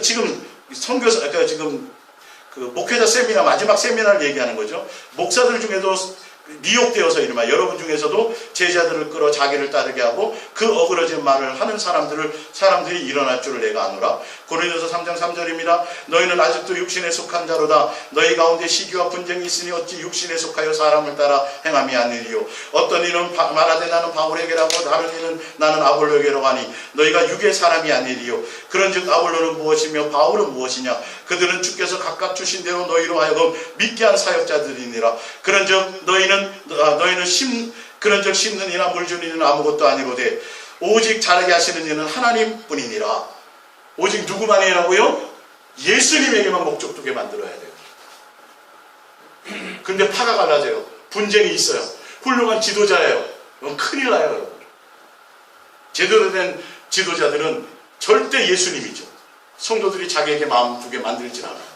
지금 선교사 지금 그 목회자 세미나 마지막 세미나를 얘기하는 거죠. 목사들 중에도 미혹되어서 이르마 여러분 중에서도 제자들을 끌어 자기를 따르게 하고 그 어그러진 말을 하는 사람들이 일어날 줄을 내가 아노라. 고린도서 3장 3절입니다. 너희는 아직도 육신에 속한 자로다. 너희 가운데 시기와 분쟁이 있으니 어찌 육신에 속하여 사람을 따라 행함이 아니리요. 어떤 이는 말하되 나는 바울에게라고 다른 이는 나는 아볼로에게라고 하니 너희가 육의 사람이 아니리요. 그런즉 아볼로는 무엇이며 바울은 무엇이냐. 그들은 주께서 각각 주신 대로 너희로 하여금 믿게 한 사역자들이니라. 그런즉 너희는 그런즉 심는 이나 물 주는 이는 아무것도 아니로되 오직 자라게 하시는 이는 하나님 뿐이니라. 오직 누구만이라고요? 예수님에게만 목적 두게 만들어야 돼요. 근데 파가 갈라져요. 분쟁이 있어요. 훌륭한 지도자예요. 그럼 큰일 나요, 여러분. 제대로 된 지도자들은 절대 예수님이죠. 성도들이 자기에게 마음 두게 만들진 않아요.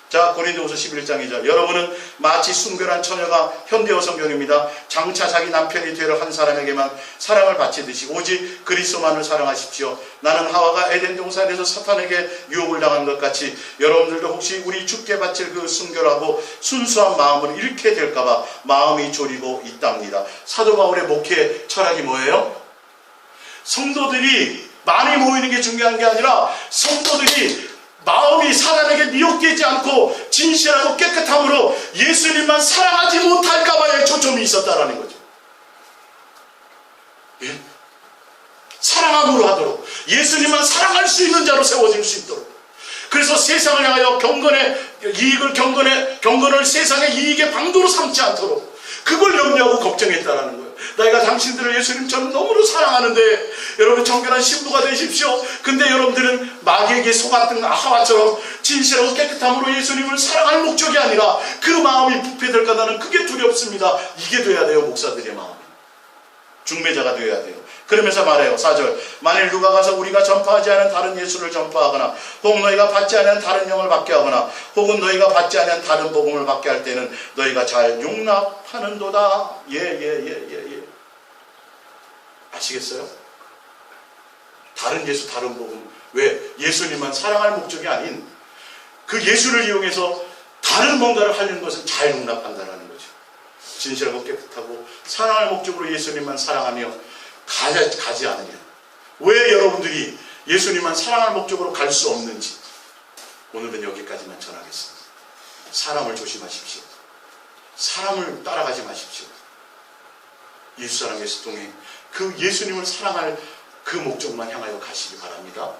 자, 고린도후서 11장 2절. 여러분은 마치 순결한 처녀가, 현대어 성경입니다, 장차 자기 남편이 되려 한 사람에게만 사랑을 바치듯이 오직 그리스도만을 사랑하십시오. 나는 하와가 에덴 동산에서 사탄에게 유혹을 당한 것 같이 여러분들도 혹시 우리 주께 바칠 그 순결하고 순수한 마음을 잃게 될까봐 마음이 졸이고 있답니다. 사도 바울의 목회 철학이 뭐예요? 성도들이 많이 모이는 게 중요한 게 아니라 성도들이 마음이 사단에게 미혹되지 않고 진실하고 깨끗함으로 예수님만 사랑하지 못할까봐의 초점이 있었다라는 거죠. 예? 사랑함으로 하도록, 예수님만 사랑할 수 있는 자로 세워질 수 있도록. 그래서 세상을 향하여 경건을 세상의 이익의 방도로 삼지 않도록 그걸 염려하고 걱정했다라는 거예요. 내가 당신들을 예수님처럼 너무나 사랑하는데 여러분 정결한 신부가 되십시오. 근데 여러분들은 마귀에게 속았던 하와처럼 진실하고 깨끗함으로 예수님을 사랑할 목적이 아니라 그 마음이 부패될까 나는 그게 두렵습니다. 이게 돼야 돼요. 목사들의 마음이. 중매자가 되어야 돼요. 그러면서 말해요. 4절. 만일 누가 가서 우리가 전파하지 않은 다른 예수를 전파하거나 혹 너희가 받지 않은 다른 영을 받게 하거나 혹은 너희가 받지 않은 다른 복음을 받게 할 때는 너희가 잘 용납하는도다. 예. 아시겠어요? 다른 예수, 다른 복음. 왜? 예수님만 사랑할 목적이 아닌 그 예수를 이용해서 다른 뭔가를 하려는 것은 잘 용납한다는 거죠. 진실하고 깨끗하고 사랑할 목적으로 예수님만 사랑하며 가지 않으면, 왜 여러분들이 예수님만 사랑할 목적으로 갈 수 없는지 오늘은 여기까지만 전하겠습니다. 사람을 조심하십시오. 사람을 따라가지 마십시오. 예수 사랑 예수 동행, 그 예수님을 사랑할 그 목적만 향하여 가시기 바랍니다.